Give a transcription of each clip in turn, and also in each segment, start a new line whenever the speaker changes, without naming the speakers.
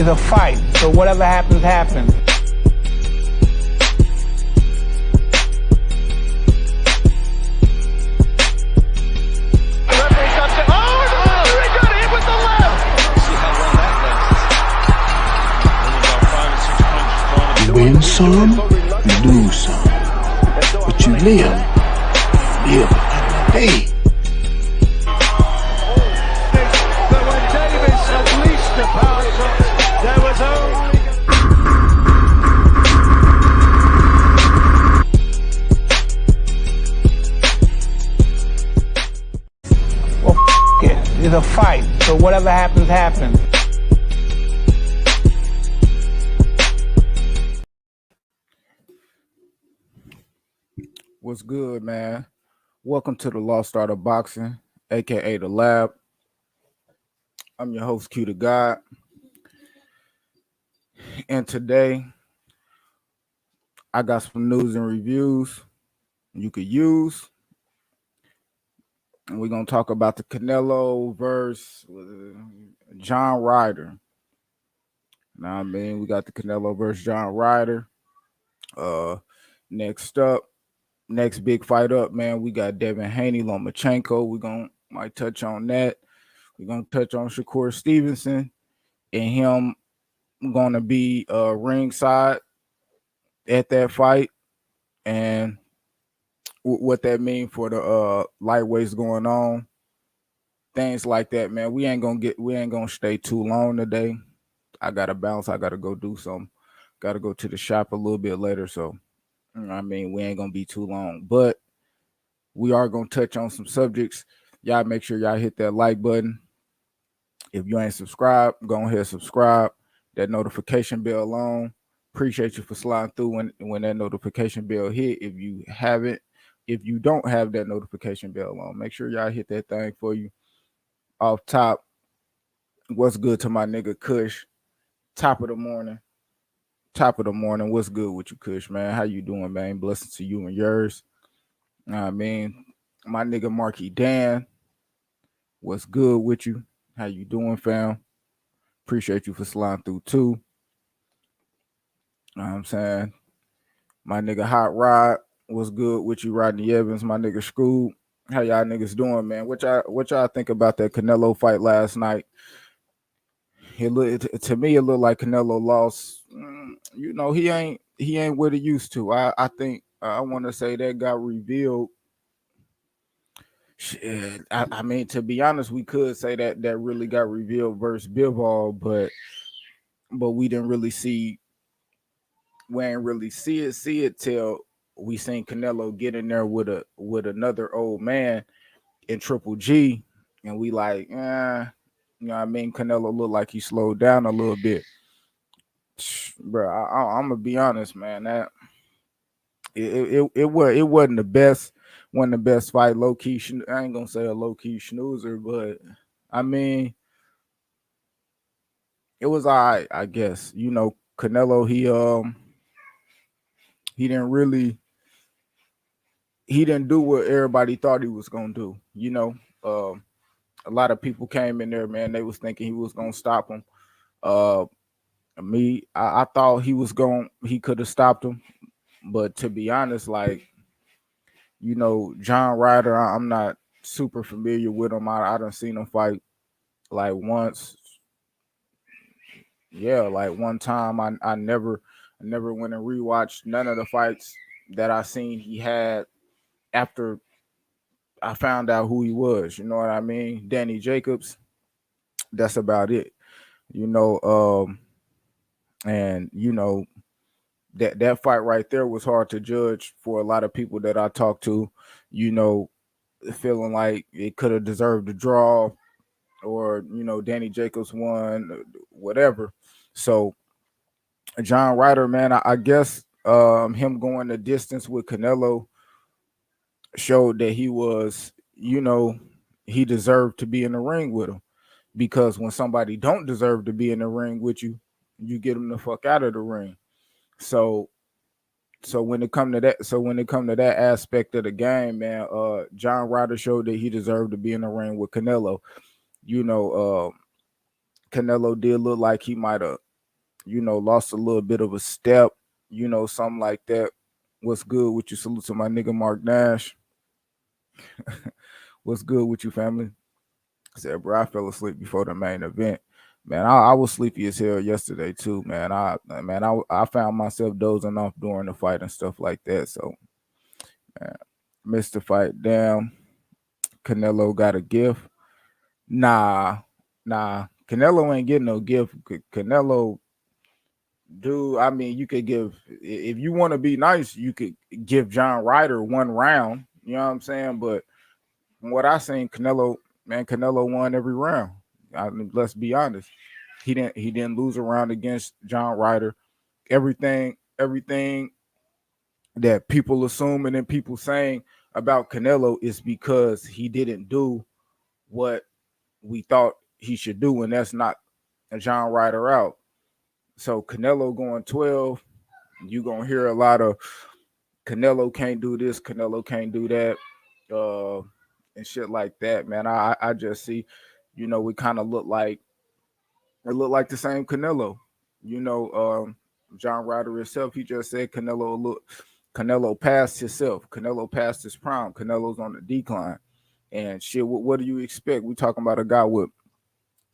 is a fight, so whatever happens, happens.
Win some, you lose some. But you live another day.
But when Davis unleashed the power shots, there was only...
Well, it. It's a fight, so whatever happens, happens.
What's good, man? Welcome to the Lost Art of Boxing, aka the Lab. I'm your host, Q the God. And today, I got some news and reviews you could use. And we're going to talk about the Canelo versus John Ryder. Now, I mean, we got the Canelo versus John Ryder. Next up, next big fight up, man, we got Devin, Haney, Lomachenko. Might touch on that. We're going to touch on Shakur Stevenson and him going to be ringside at that fight and what that mean for the lightweights going on. Things like that, man. We ain't gonna stay too long today. I gotta bounce. I gotta go do something. Gotta go to the shop a little bit later. So, I mean, we ain't gonna be too long, but we are gonna touch on some subjects. Y'all make sure y'all hit that like button. If you ain't subscribed, go ahead and subscribe. That notification bell on. Appreciate you for sliding through when that notification bell hit. If you don't have that notification bell on, make sure y'all hit that thing for you. Off top, what's good to my nigga Kush? Top of the morning. What's good with you, Kush, man? How you doing, man? Blessings to you and yours. I mean, my nigga Marky Dan, what's good with you? How you doing, fam? Appreciate you for sliding through too. Know what I'm saying? My nigga Hot Rod, what's good with you? Rodney Evans, my nigga Scoob. How y'all niggas doing, man? What y'all think about that Canelo fight last night? To me, it looked like Canelo lost. You know, he ain't what he used to. I think I want to say that got revealed. Shit, I mean, to be honest, we could say that really got revealed versus Bivol, but we didn't really see. We ain't really see it till we seen Canelo get in there with another old man in Triple G, and we like, you know what I mean? Canelo looked like he slowed down a little bit. Bro, I'm gonna be honest, man. That it wasn't the best, wasn't the best fight. Low key, I ain't gonna say a low key snoozer, but I mean, it was all right, I guess. You know, Canelo, he didn't do what everybody thought he was gonna do. You know, a lot of people came in there, man. They was thinking he was gonna stop him. I thought he could have stopped him, but to be honest, like, you know, John Ryder, I'm not super familiar with him. I done seen him fight like once. Yeah, like one time. I never went and rewatched none of the fights that I seen he had after I found out who he was. You know what I mean? Danny Jacobs. That's about it. You know, and you know, that fight right there was hard to judge for a lot of people that I talked to, you know, feeling like it could have deserved a draw, or, you know, Danny Jacobs won, whatever. So John Ryder, man, I guess him going the distance with Canelo showed that he was, you know, he deserved to be in the ring with him, because when somebody don't deserve to be in the ring with you, you get them the fuck out of the ring. So when it come to that aspect of the game, man, John Ryder showed that he deserved to be in the ring with Canelo. You know, Canelo did look like he might have lost a little bit of a step, something like that. What's good with you? Salute to my nigga Mark Nash. What's good with you, family? I said, bro, I fell asleep before the main event. Man, I was sleepy as hell yesterday too, man. I found myself dozing off during the fight and stuff like that. So, man, missed the fight. Damn, Canelo got a gift. Nah. Canelo ain't getting no gift. Canelo, dude. I mean, you could give, if you want to be nice, you could give John Ryder 1 round. You know what I'm saying? But from what I seen, Canelo won every round. Let's be honest. He didn't lose a round against John Ryder. Everything that people assuming and people saying about Canelo is because he didn't do what we thought he should do, and that's not a John Ryder out. So Canelo going 12, you gonna hear a lot of Canelo can't do this, Canelo can't do that, and shit like that, man. I just see, we kind of look like the same Canelo. John Ryder himself, he just said Canelo passed himself. Canelo passed his prime. Canelo's on the decline. And shit, what do you expect? We talking about a guy with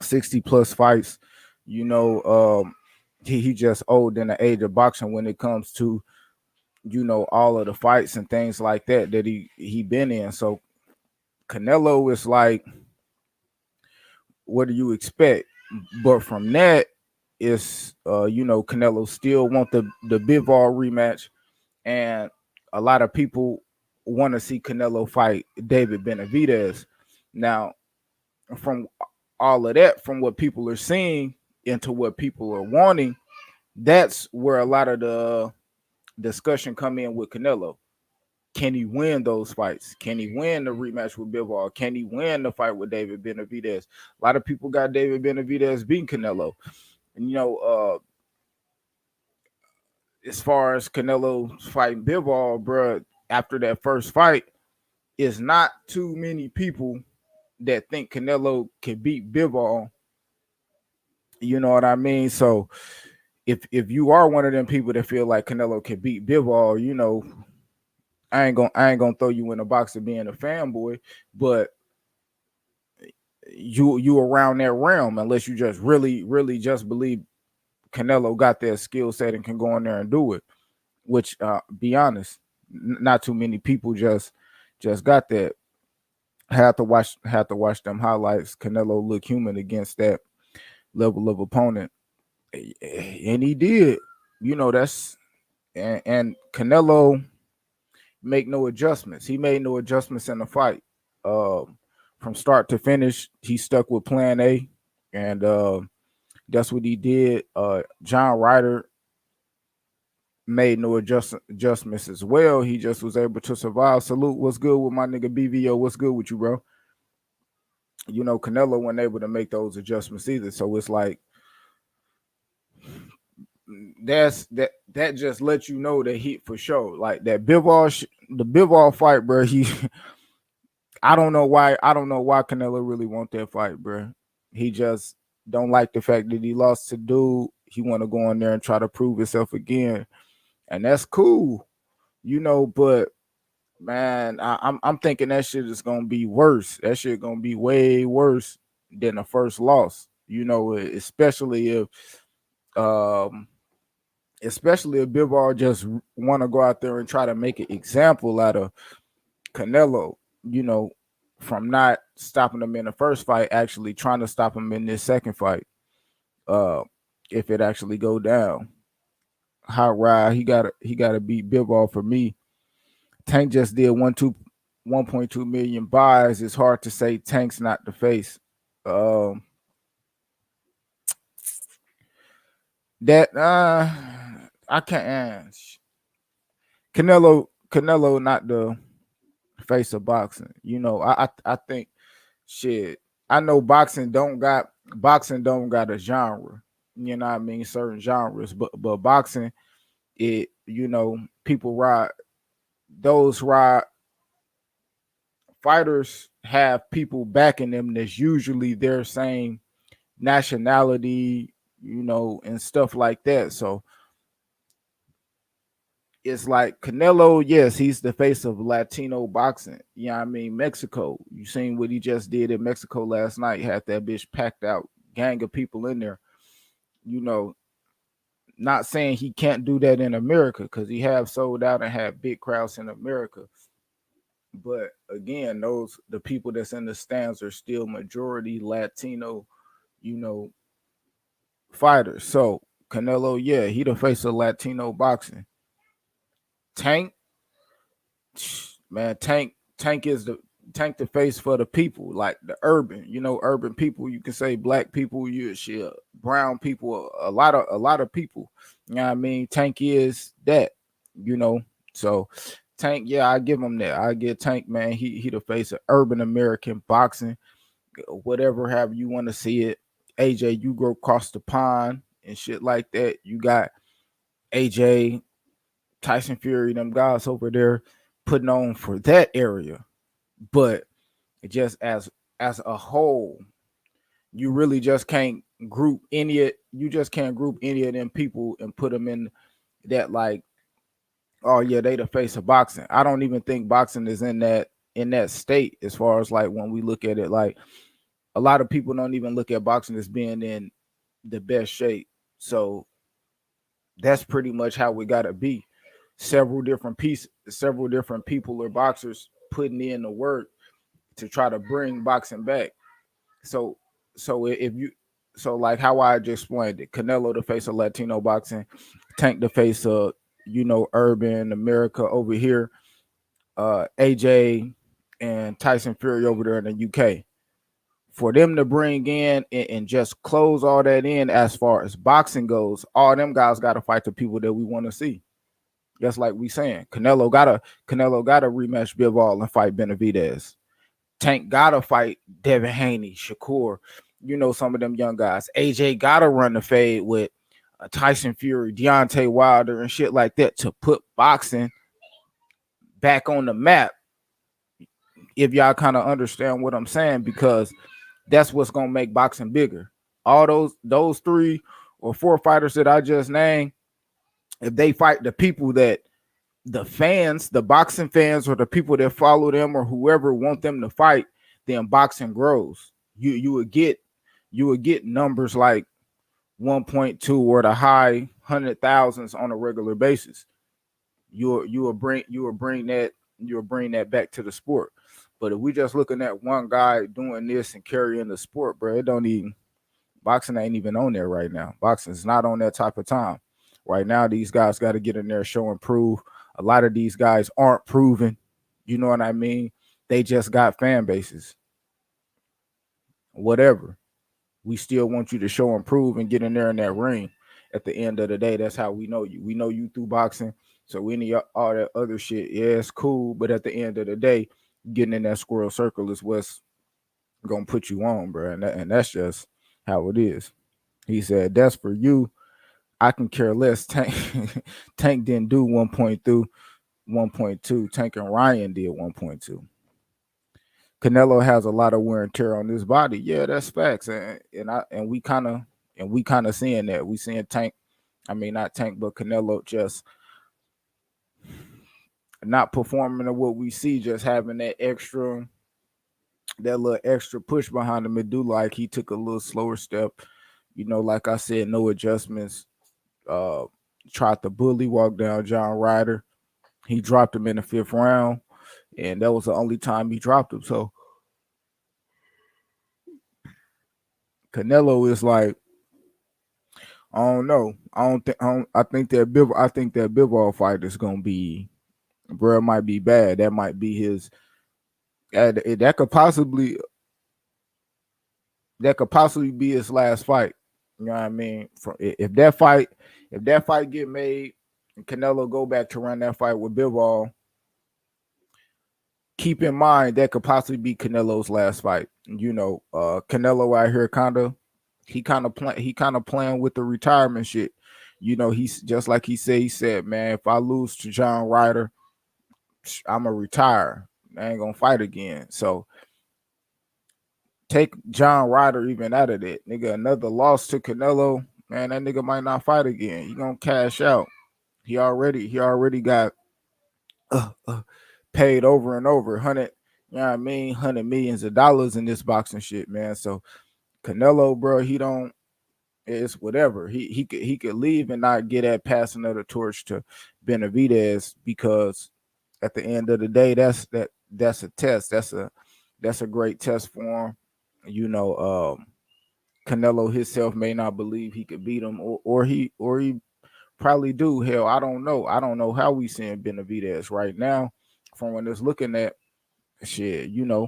60 plus fights. He just old in the age of boxing when it comes to, all of the fights and things like that he been in. So Canelo is like, what do you expect? But from that, it's Canelo still want the Bivol rematch, and a lot of people want to see Canelo fight David Benavidez. Now, from all of that, from what people are seeing into what people are wanting, that's where a lot of the discussion come in with Canelo. Can he win those fights? Can he win the rematch with Bivol? Can he win the fight with David Benavidez? A lot of people got David Benavidez beating Canelo. And, as far as Canelo fighting Bivol, bro, after that first fight, it's not too many people that think Canelo can beat Bivol. You know what I mean? So if you are one of them people that feel like Canelo can beat Bivol, I ain't gonna throw you in a box of being a fanboy, but you around that realm unless you just really just believe Canelo got that skill set and can go in there and do it. Which, be honest, not too many people just got that. Had to watch them highlights. Canelo look human against that level of opponent, and he did. That's and Canelo make no adjustments. He made no adjustments in the fight. From start to finish, he stuck with plan A, and that's what he did. John Ryder made no adjustments as well. He just was able to survive. Salute. What's good with my nigga BVO? What's good with you, bro? Canelo wasn't able to make those adjustments either. So it's like that just lets you know that he for sure. Like that the Bivol fight, bro. I don't know why Canelo really want that fight, bro. He just don't like the fact that he lost to dude. He want to go in there and try to prove himself again. And that's cool, but man, I'm thinking that shit is gonna be worse. That shit gonna be way worse than the first loss, especially if Bivol just want to go out there and try to make an example out of Canelo, from not stopping him in the first fight, actually trying to stop him in this second fight. If it actually go down. Hot ride, he gotta beat Bivol for me. Tank just did 1.2 million buys. It's hard to say Tank's not the face. I can't. Canelo not the face of boxing. I think shit. I know boxing don't got a genre. You know what I mean? Certain genres, but boxing, people fighters have people backing them that's usually their same nationality, and stuff like that. So it's like Canelo, yes, he's the face of Latino boxing. I mean, Mexico. You seen what he just did in Mexico last night, had that bitch packed out, gang of people in there. Not saying he can't do that in America, because he have sold out and had big crowds in America. But again, the people that's in the stands are still majority Latino, fighters. So Canelo, yeah, he the face of Latino boxing. Tank, man, Tank is the face for the people, like the urban, urban people. You can say black people, shit, brown people, a lot of people. You know what I mean? Tank is that, So Tank, yeah, I give him that. I give Tank, man. He the face of urban American boxing, whatever, however you want to see it. AJ, you go across the pond and shit like that. You got AJ, Tyson Fury, them guys over there putting on for that area. But just as a whole, you really just can't group any of them people and put them in that, like, oh yeah, they the face of boxing. I don't even think boxing is in that state, as far as like when we look at it. Like, a lot of people don't even look at boxing as being in the best shape. So that's pretty much how we gotta be. Several different people or boxers putting in the work to try to bring boxing back. So if you like how I just explained it, Canelo the face of Latino boxing, Tank the face of urban America over here, AJ and Tyson Fury over there in the UK. For them to bring in and just close all that in, as far as boxing goes, all them guys got to fight the people that we want to see. Just like we saying, Canelo got to rematch Bivol and fight Benavidez. Tank gotta fight Devin Haney, Shakur, some of them young guys. AJ gotta run the fade with Tyson Fury, Deontay Wilder, and shit like that to put boxing back on the map. If y'all kind of understand what I'm saying, because that's what's gonna make boxing bigger. All those 3 or 4 fighters that I just named, if they fight the people that the fans, the boxing fans, or the people that follow them, or whoever want them to fight, then boxing grows. You would get numbers like 1.2 or the high 100,000s on a regular basis. You will bring that back to the sport. But if we just looking at one guy doing this and carrying the sport, bro, boxing ain't even on there right now. Boxing is not on that type of time. Right now, these guys got to get in there, show and prove. A lot of these guys aren't proven. You know what I mean? They just got fan bases. Whatever. We still want you to show and prove and get in there in that ring. At the end of the day, that's how we know you. We know you through boxing. So all that other shit, yeah, it's cool. But at the end of the day, getting in that squirrel circle is what's gonna put you on, bro. And that's just how it is. He said, that's for you. I can care less. Tank didn't do 1.2. Tank and Ryan did 1.2. Canelo has a lot of wear and tear on his body. Yeah, that's facts. And we kind of seeing that. We seeing Tank, I mean not Tank, but Canelo just not performing to what we see, just having that little extra push behind him. It do like he took a little slower step. Like I said, no adjustments. Tried to bully walk down John Ryder. He dropped him in the 5th round, and that was the only time he dropped him. So Canelo is like, I don't know. I think that Bivol fight is gonna be, bro, it might be bad. That might be his. That could possibly be his last fight. You know what I mean? If that fight get made and Canelo go back to run that fight with Bivol, keep in mind that could possibly be Canelo's last fight. Canelo out here he kind of playing with the retirement shit. He's just like he said, man, if I lose to John Ryder, I'm gonna retire. I ain't gonna fight again. So take John Ryder even out of that, nigga. Another loss to Canelo, man, that nigga might not fight again. He gonna cash out. He already got paid over and over, you know what I mean, $100 millions in this boxing shit, man. So Canelo, bro, he don't. It's whatever. He could leave and not get that passing of the torch to Benavidez, because at the end of the day, that's a test. That's a great test for him. You know, Canelo himself may not believe he could beat him, or he probably do. Hell, I don't know. I don't know how we seeing Benavidez right now from when it's looking at shit. You know,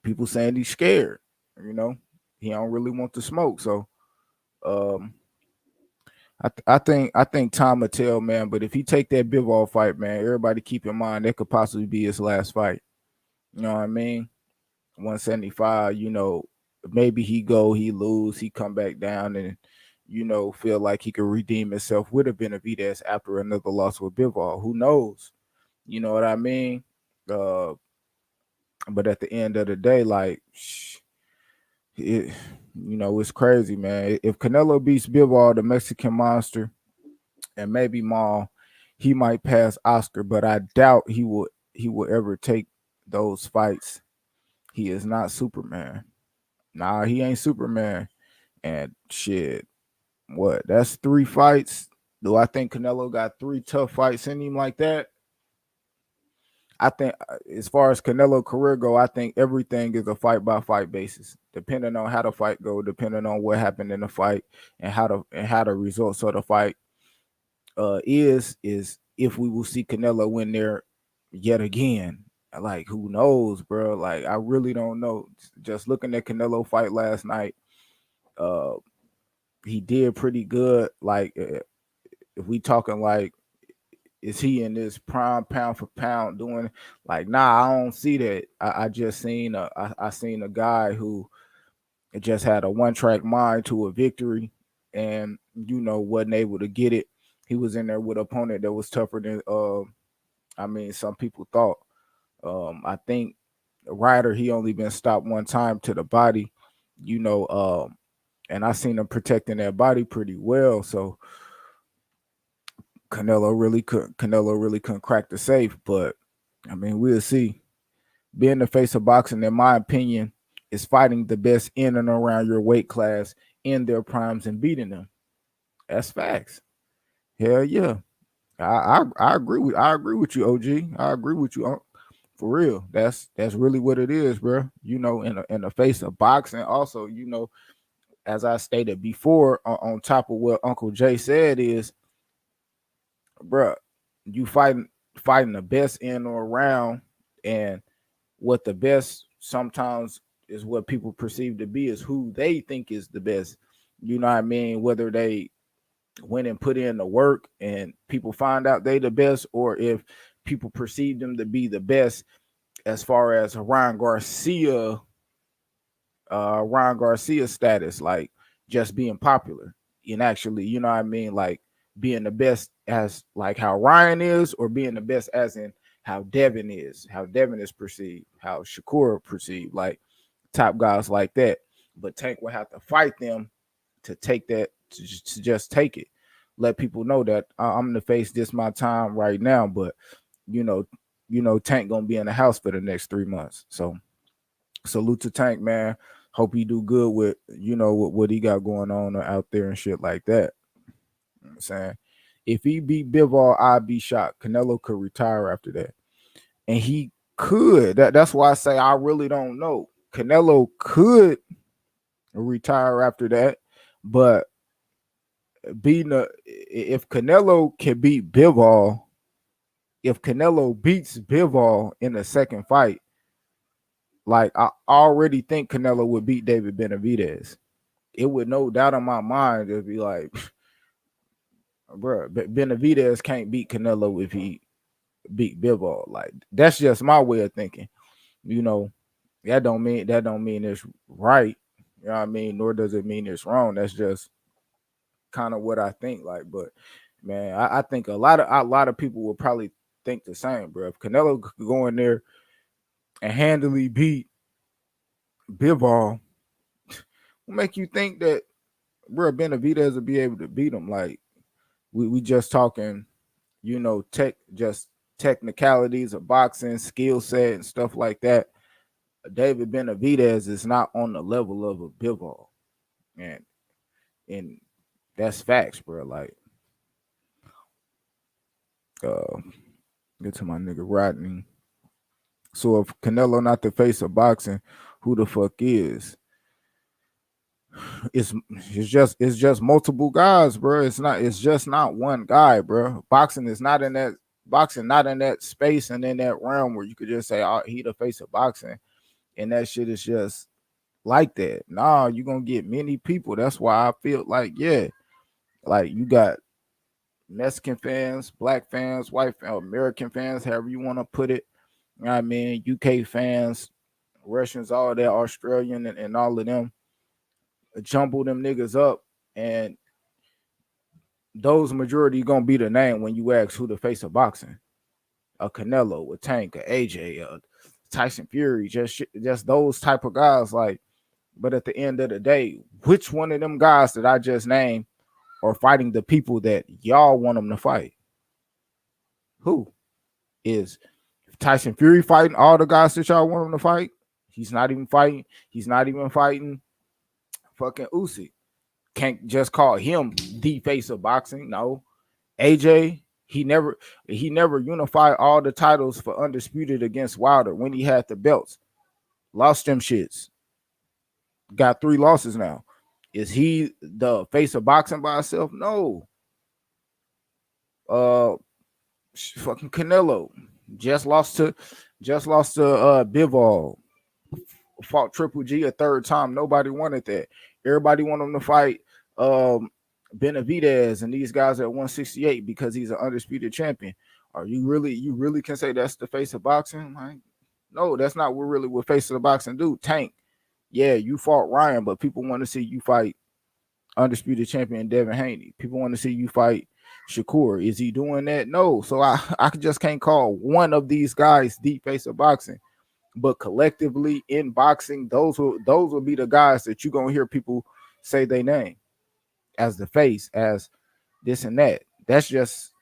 people saying he's scared. You know, he don't really want to smoke. So, I think time will tell, man. But if he take that Bivol fight, man, everybody keep in mind that could possibly be his last fight. You know what I mean? 175. You know, maybe he lose, he come back down, and feel like he could redeem himself with a Benavidez after another loss with Bivol. Who knows? You know what I mean? But at the end of the day, like, it's crazy, man. If Canelo beats Bivol, the Mexican monster, and maybe Maul, he might pass Oscar, but I doubt he will ever take those fights. He is not Superman. Nah, he ain't Superman. And shit, what? That's 3 fights. Do I think Canelo got 3 tough fights in him like that? I think as far as Canelo career go, I think everything is a fight by fight basis, depending on how the fight go, depending on what happened in the fight, and how the results of the fight is if we will see Canelo win there yet again. Like, who knows, bro? Like, I really don't know. Just looking at Canelo fight last night, he did pretty good. Like, if we talking like, is he in this prime pound for pound doing, like, nah, I don't see that. I just seen I seen a guy who just had a one-track mind to a victory, and wasn't able to get it. He was in there with an opponent that was tougher than some people thought. I think Ryder, he only been stopped one time to the body, and I seen him protecting that body pretty well. So Canelo really couldn't crack the safe, but I mean, we'll see. Being the face of boxing, in my opinion, is fighting the best in and around your weight class in their primes and beating them. That's facts. Hell yeah. I agree with you, OG. I agree with you, for real. That's really what it is, bro. In the face of boxing, also, as I stated before, on top of what Uncle Jay said, is, bro, you fighting the best in or around, and what the best sometimes is what people perceive to be is who they think is the best. You know what I mean? Whether they went and put in the work and people find out they the best, or if people perceive them to be the best as far as Ryan Garcia status, like just being popular and actually, you know what I mean, like being the best as like how Ryan is, or being the best as in how Devin is perceived, how Shakur perceived, like top guys like that. But Tank will have to fight them to take that, to just take it. Let people know that I'm gonna face this my time right now, but Tank gonna be in the house for the next 3 months. So salute to Tank, man. Hope he do good with what he got going on out there and shit like that. You know what I'm saying, if he beat Bivol, I'd be shocked. Canelo could retire after that, and he could. That's why I say I really don't know. Canelo could retire after that, but if Canelo can beat Bivol, if Canelo beats Bivol in the second fight, like, I already think Canelo would beat David Benavidez. It would, no doubt in my mind, it'd be like, bro, Benavidez can't beat Canelo if he beat Bivol. Like, that's just my way of thinking. That don't mean it's right. You know what I mean? Nor does it mean it's wrong. That's just kind of what I think. Like, but man, I think a lot of people will probably think the same, bro. If Canelo could go in there and handily beat Bivol, will make you think that bro, Benavidez will be able to beat him. Like we just talking, just technicalities of boxing, skill set, and stuff like that. David Benavidez is not on the level of a Bivol, and that's facts, bro. Like, get to my nigga Rodney. So if Canelo not the face of boxing, who the fuck is? It's just multiple guys, bro. It's just not one guy, bro. Boxing not in that space and in that realm where you could just say, oh, he the face of boxing, and that shit is just like that. Nah, you're gonna get many people. That's why I feel like, yeah, like you got Mexican fans, black fans, white fans, American fans, however you want to put it. You know what I mean? UK fans, Russians, all that, Australian, and all of them. Jumble them niggas up, and those majority gonna be the name when you ask who the face of boxing. A Canelo, a Tank, a AJ, Tyson Fury, just those type of guys. Like, but at the end of the day, which one of them guys that I just named are fighting the people that y'all want them to fight? Who is Tyson Fury fighting all the guys that y'all want him to fight? He's not even fighting. He's not even fighting fucking Usyk. Can't just call him the face of boxing. No. AJ, he never unified all the titles for undisputed against Wilder when he had the belts. Lost them shits. Got 3 losses now. Is he the face of boxing by himself? No. Fucking Canelo just lost to Bivol. Fought Triple G a 3rd time. Nobody wanted that. Everybody wanted him to fight Benavidez and these guys at 168 because he's an undisputed champion. Are you really can say that's the face of boxing? Like, no, that's not what face of the boxing do. Tank, yeah, you fought Ryan, but people want to see you fight undisputed champion Devin Haney. People want to see you fight Shakur. Is he doing that? No. So I just can't call one of these guys the face of boxing. But collectively in boxing, those will be the guys that you're gonna hear people say they name as the face, as this and that. That's just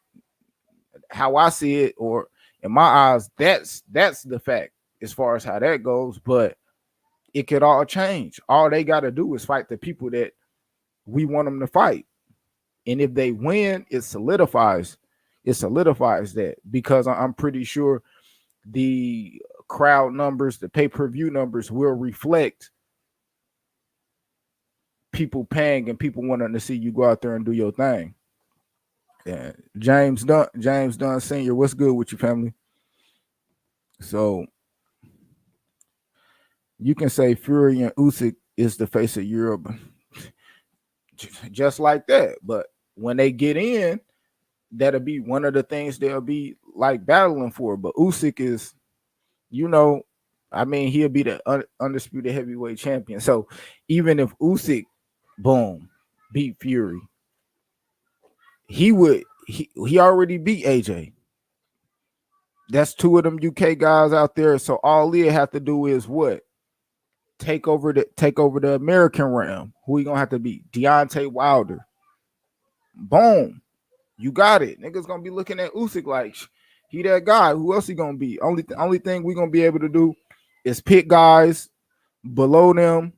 how I see it, or in my eyes, that's the fact as far as how that goes. But it could all change. All they got to do is fight the people that we want them to fight, and if they win, it solidifies that, because I'm pretty sure the crowd numbers, the pay-per-view numbers will reflect people paying and people wanting to see you go out there and do your thing. Yeah, James Dunn Sr., what's good with you, family? So you can say Fury and Usyk is the face of Europe, just like that. But when they get in, that'll be one of the things they'll be like battling for. But Usyk is, he'll be the undisputed heavyweight champion. So even if Usyk, boom, beat Fury, he already beat AJ. That's 2 of them UK guys out there. So all they have to do is what? Take over the American realm. Who you gonna have to beat? Deontay Wilder. Boom. You got it. Niggas gonna be looking at Usyk like he that guy. Who else he gonna be? Only thing we gonna be able to do is pick guys below them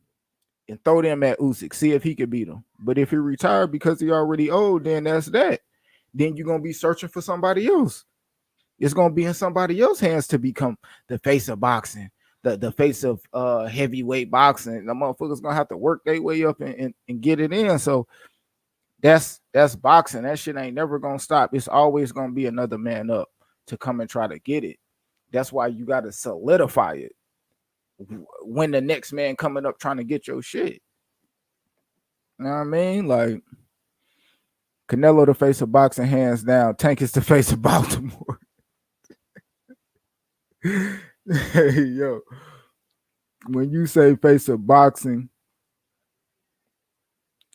and throw them at Usyk. See if he can beat them. But if he retired because he already old, then that's that. Then you're gonna be searching for somebody else. It's gonna be in somebody else's hands to become the face of boxing, the face of heavyweight boxing. The motherfuckers gonna have to work their way up and get it in. So that's boxing. That shit ain't never gonna stop. It's always gonna be another man up to come and try to get it. That's why you gotta solidify it when the next man coming up trying to get your shit. You know what I mean? Like, Canelo the face of boxing, hands down. Tank is the face of Baltimore. Hey, yo, when you say face of boxing,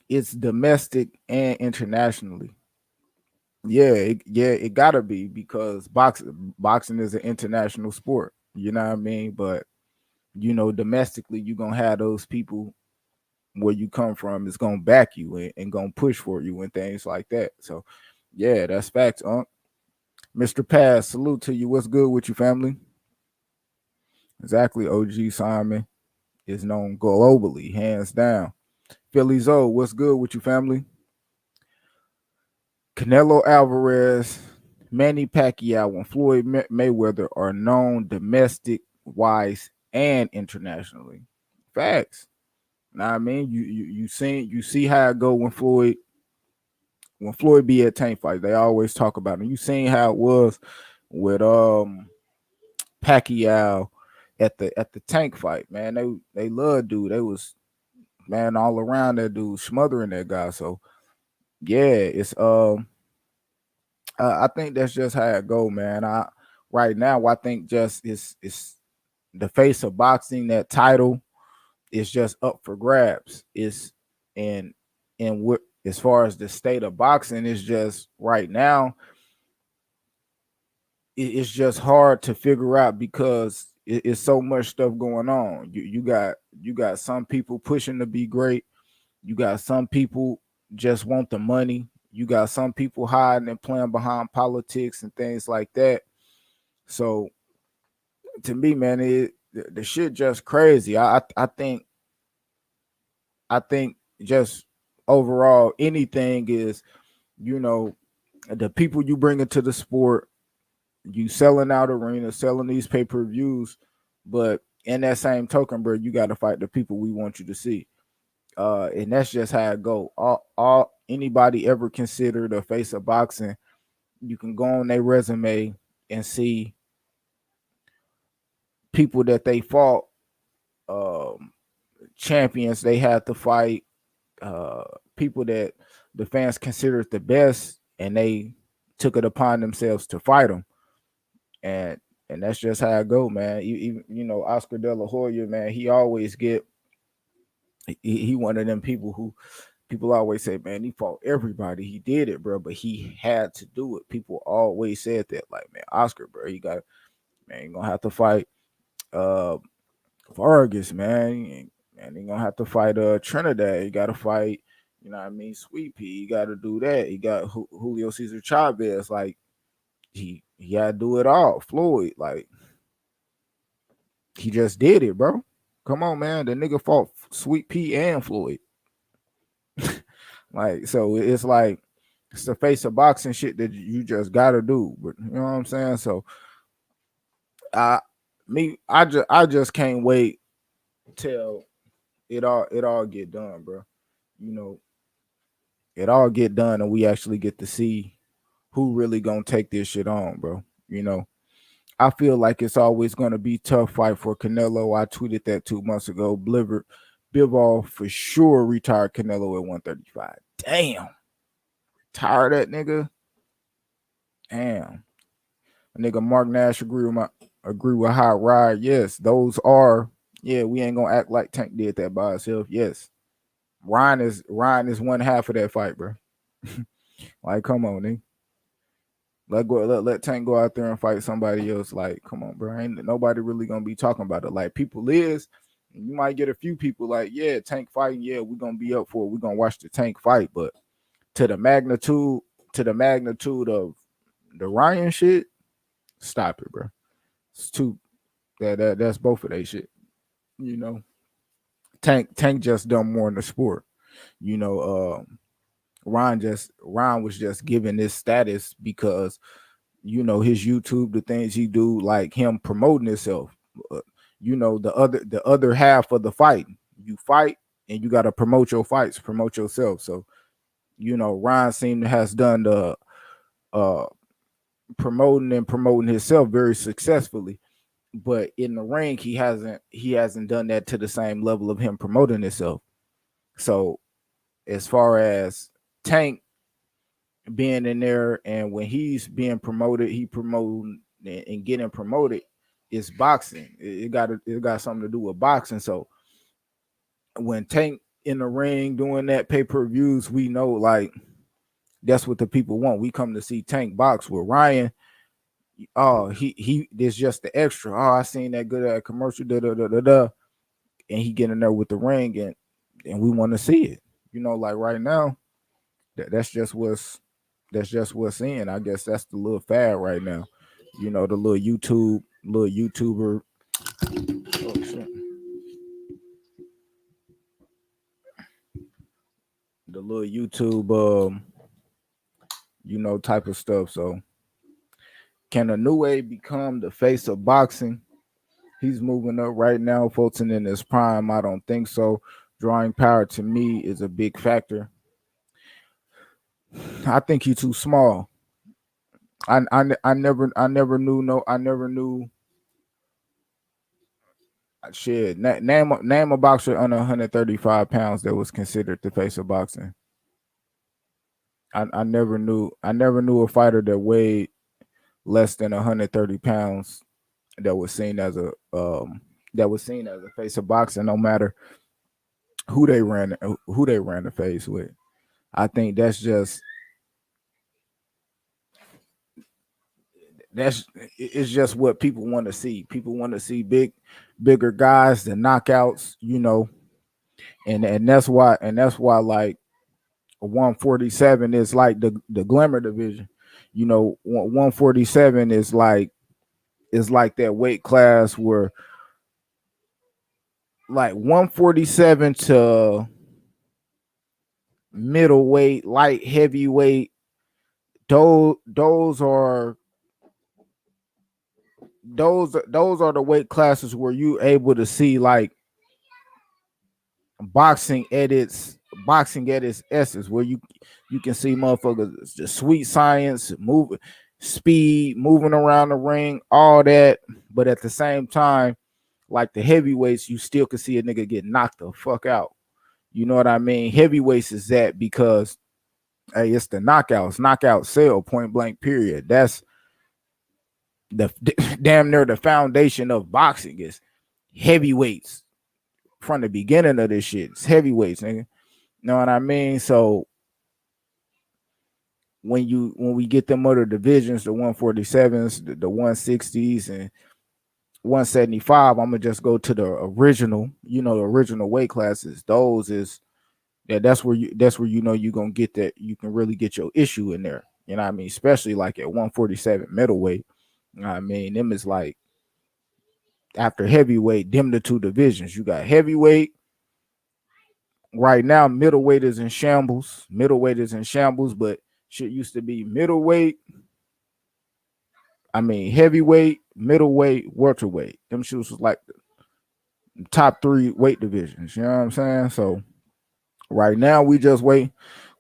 it's domestic and internationally. Yeah, it gotta be, because boxing is an international sport. You know what I mean? But domestically, you're gonna have those people where you come from is gonna back you and gonna push for you and things like that. So yeah, that's facts, Mr. Pass, salute to you. What's good with you, family? Exactly. OG Simon is known globally, hands down. Philly Zoe, what's good with you, family? Canelo Alverez, Manny Pacquiao, and Floyd Mayweather are known domestic wise and internationally. Facts. Now I mean, you see how it go when Floyd be at tank fight. They always talk about it. You seen how it was with Pacquiao at the tank fight, man. They love dude. They was, man, all around that dude, smothering that guy. So yeah, it's I think that's just how it go, man. Right now I think just it's the face of boxing. That title is just up for grabs. It's and what, as far as the state of boxing is just right now, it's just hard to figure out because it's so much stuff going on. You got some people pushing to be great. You got some people just want the money. You got some people hiding and playing behind politics and things like that. So to me, man, the shit just crazy. I think just overall anything is, the people you bring into the sport, you selling out arenas, selling these pay-per-views, but in that same token, bro, you got to fight the people we want you to see. And that's just how it go. All anybody ever considered a face of boxing, you can go on their resume and see people that they fought, champions they had to fight, people that the fans considered the best, and they took it upon themselves to fight them. And that's just how I go, man. Oscar De La Hoya, man, he always he one of them people who people always say, man, he fought everybody. He did it, bro, but he had to do it. People always said that, like, man, Oscar, bro, you gonna have to fight Vargas, man. And he gonna have to fight Trinidad. You gotta fight, Sweet Pea. You gotta do that. He got Julio Cesar Chavez. Like, he had to do it all. Floyd, like, he just did it, bro. Come on, man. The nigga fought Sweet Pea and Floyd. Like, so it's like it's the face of boxing shit that you just gotta do. But you know what I'm saying? So I just can't wait till it all get done, bro. It all get done and we actually get to see who really gonna take this shit on, bro. I feel like it's always gonna be tough fight for Canelo. I tweeted that 2 months ago. Bivol for sure retired Canelo at 135. Damn. Tired that nigga. Damn. Nigga Mark Nash agree with Hot Ride. Yes, those are. Yeah, we ain't gonna act like Tank did that by himself. Yes. Ryan is one half of that fight, bro. Like, come on, nigga. Let Tank go out there and fight somebody else. Like, come on, bro. Ain't nobody really gonna be talking about it. Like, people is, you might get a few people like, yeah, Tank fighting, yeah, we're gonna be up for it. We're gonna watch the Tank fight, but to the magnitude of the Ryan shit, stop it, bro. It's too that's both of they shit. Tank just done more in the sport. Ron was just given this status because his YouTube, the things he do, like him promoting himself. The other half of the fight, you fight and you got to promote your fights, promote yourself. So Ron seemed to has done the promoting himself very successfully, but in the ring he hasn't done that to the same level of him promoting himself. So as far as Tank being in there, and when he's being promoted, he promoting and getting promoted, it's boxing. It got something to do with boxing. So when Tank in the ring doing that pay-per-views, we know, like, that's what the people want. We come to see Tank box. With Ryan, he there's just the extra. I seen that good at commercial, and he get in there with the ring, and and we want to see it. You know, like right now, that's just what's in. I guess that's the little fad right now. You know, the little YouTuber. Oh shit. The little YouTube, type of stuff. So, can Inoue become the face of boxing? He's moving up right now, Fulton in his prime. I don't think so. Drawing power to me is a big factor. I think he's too small. I never knew shit. Name a boxer under 135 pounds that was considered the face of boxing. I never knew a fighter that weighed less than 130 pounds that was seen as a face of boxing, no matter who they ran the face with. I think it's just what people want to see. People want to see bigger guys, the knockouts, and that's why like 147 is like the glamour division. 147 is like that weight class where like 147 to middleweight, light heavyweight, those are the weight classes where you able to see like boxing at its essence, where you can see motherfuckers, the sweet science, speed, moving around the ring, all that. But at the same time, like the heavyweights, you still can see a nigga get knocked the fuck out. You know what I mean? Heavyweights is that because hey, it's the knockout sell, point blank period. That's the damn near the foundation of boxing is heavyweights. From the beginning of this shit, it's heavyweights, nigga. You know what I mean? So when we get them other divisions, the 147s, the 160s, and 175, I'm gonna just go to the original, the original weight classes. Those is that's where you're gonna get that you can really get your issue in there. You know what I mean? Especially like at 147 middleweight. You know what I mean? Them is like after heavyweight, them the two divisions. You got heavyweight. Right now, middleweight is in shambles. But shit used to be middleweight. I mean, heavyweight, middleweight, welterweight. Them shits was like the top 3 weight divisions. You know what I'm saying? So right now, we just waiting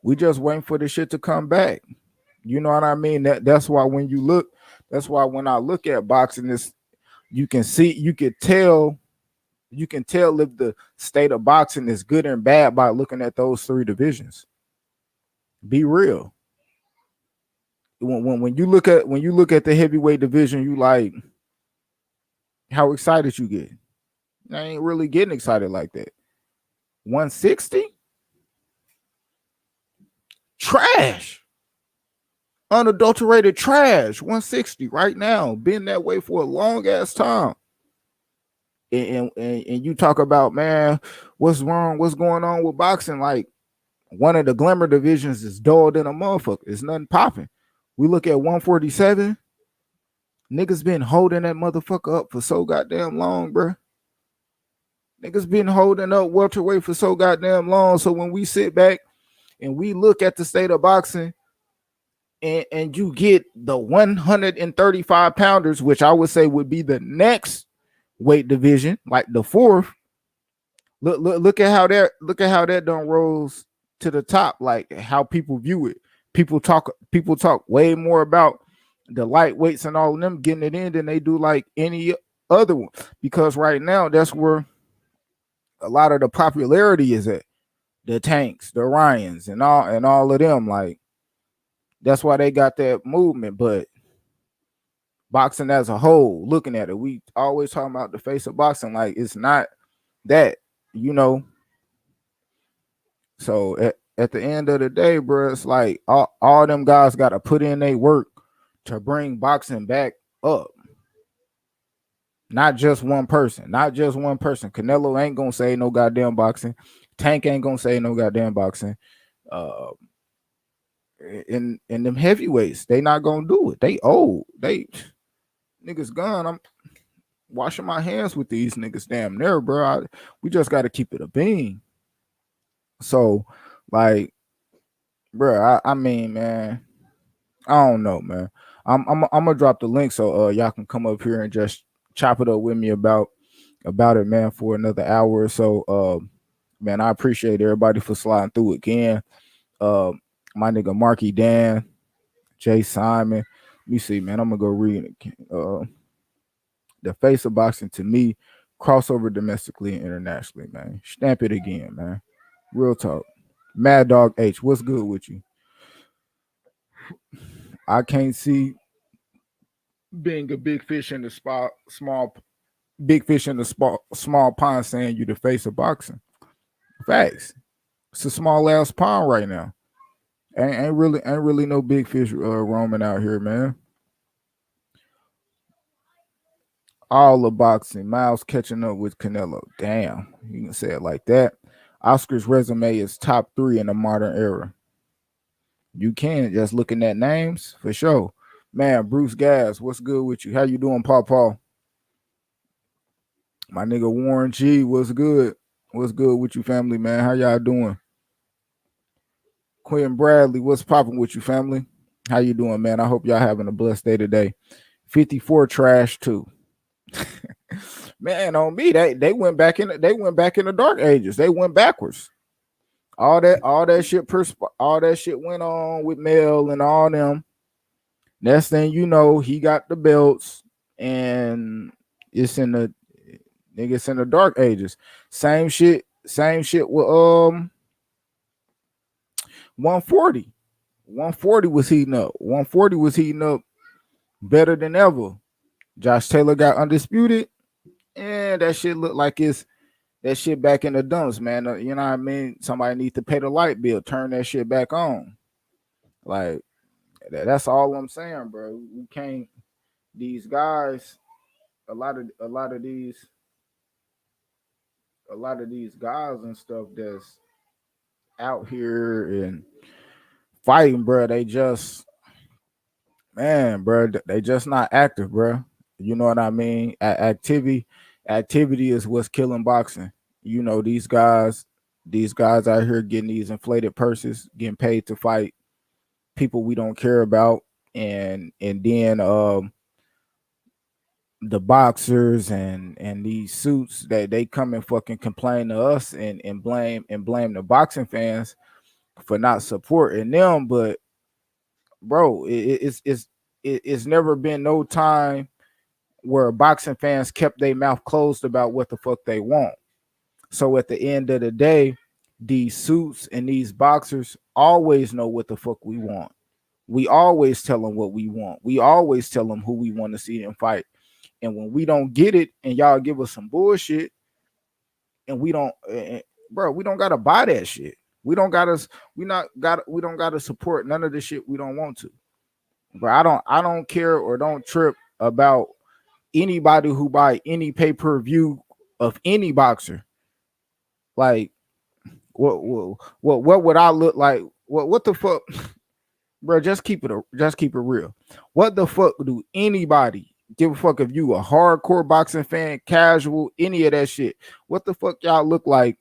for the shit to come back. You know what I mean? That's why when I look at boxing, this you can tell if the state of boxing is good and bad by looking at those 3 divisions. Be real. When you look at the heavyweight division, you like how excited you get. I ain't really getting excited like that. 160? Trash. Unadulterated trash. 160 right now. Been that way for a long ass time. And you talk about, man, what's wrong? What's going on with boxing? Like one of the glamour divisions is dulled in a motherfucker. It's nothing popping. We look at 147. Niggas been holding that motherfucker up for so goddamn long, bro. Niggas been holding up welterweight for so goddamn long. So when we sit back and we look at the state of boxing, and you get the 135 pounders, which I would say would be the next weight division, like the 4th. Look at how that done rolls to the top, like how people view it. People talk way more about the lightweights and all of them getting it in than they do like any other one, because right now that's where a lot of the popularity is at. The Tanks, the Ryans, and all of them. Like that's why they got that movement. But boxing as a whole, looking at it, we always talking about the face of boxing. Like it's not that, So at the end of the day, bro, it's like all them guys got to put in their work to bring boxing back up. Not just one person. Canelo ain't gonna say no goddamn boxing. Tank ain't gonna say no goddamn boxing. Uh, in them heavyweights, they not gonna do it. They old. They niggas gone. I'm washing my hands with these niggas damn near, bro. We just got to keep it a bean. So, like, bro, I mean, man, I don't know, man. I'm gonna drop the link so y'all can come up here and just chop it up with me about it, man, for another hour or so. Man, I appreciate everybody for sliding through again. Uh, my nigga Marky Dan, Jay Simon. Let me see, man. I'm gonna go read it. The face of boxing to me, crossover domestically and internationally, man. Stamp it again, man. Real talk. Mad Dog H, what's good with you? I can't see being a big fish in the spot, small big fish in the small pond saying you the face of boxing. Facts. It's a small ass pond right now. Ain't really no big fish roaming out here, man. All the boxing, Miles catching up with Canelo. Damn, you can say it like that. Oscar's resume is top 3 in the modern era. You can just looking at names for sure. Man, Bruce Gas, what's good with you? How you doing, Paul? My nigga Warren G, what's good? What's good with you, family, man? How y'all doing? Quentin Bradley, what's popping with you, family? How you doing, man? I hope y'all having a blessed day today. 54 trash too. Man, on me, they went back in the dark ages. They went backwards. All that shit went on with Mel and all them. Next thing you know, he got the belts, and it's in the dark ages. Same shit with 140. 140 was heating up. 140 was heating up better than ever. Josh Taylor got undisputed, and that shit looked like it's that shit back in the dumps, man. You know what I mean? Somebody needs to pay the light bill, turn that shit back on. Like that's all I'm saying, bro. We can't. These guys, a lot of these guys and stuff that's out here and fighting, bro. They just, man, bro. They just not active, bro. You know what I mean? Activity is what's killing boxing. You know, these guys out here getting these inflated purses, getting paid to fight people we don't care about, and then the boxers and these suits that they come and fucking complain to us and blame the boxing fans for not supporting them. But bro, it's never been no time where boxing fans kept their mouth closed about what the fuck they want. So at the end of the day, these suits and these boxers always know what the fuck we want. We always tell them what we want. We always tell them who we want to see them fight. And when we don't get it and y'all give us some bullshit and we don't gotta buy that shit. We don't gotta support none of the shit we don't want to. But I don't care or don't trip about anybody who buy any pay-per-view of any boxer. Like what would I look like? What the fuck? Bro, just keep it real. What the fuck do anybody give a fuck if you a hardcore boxing fan, casual, any of that shit? What the fuck y'all look like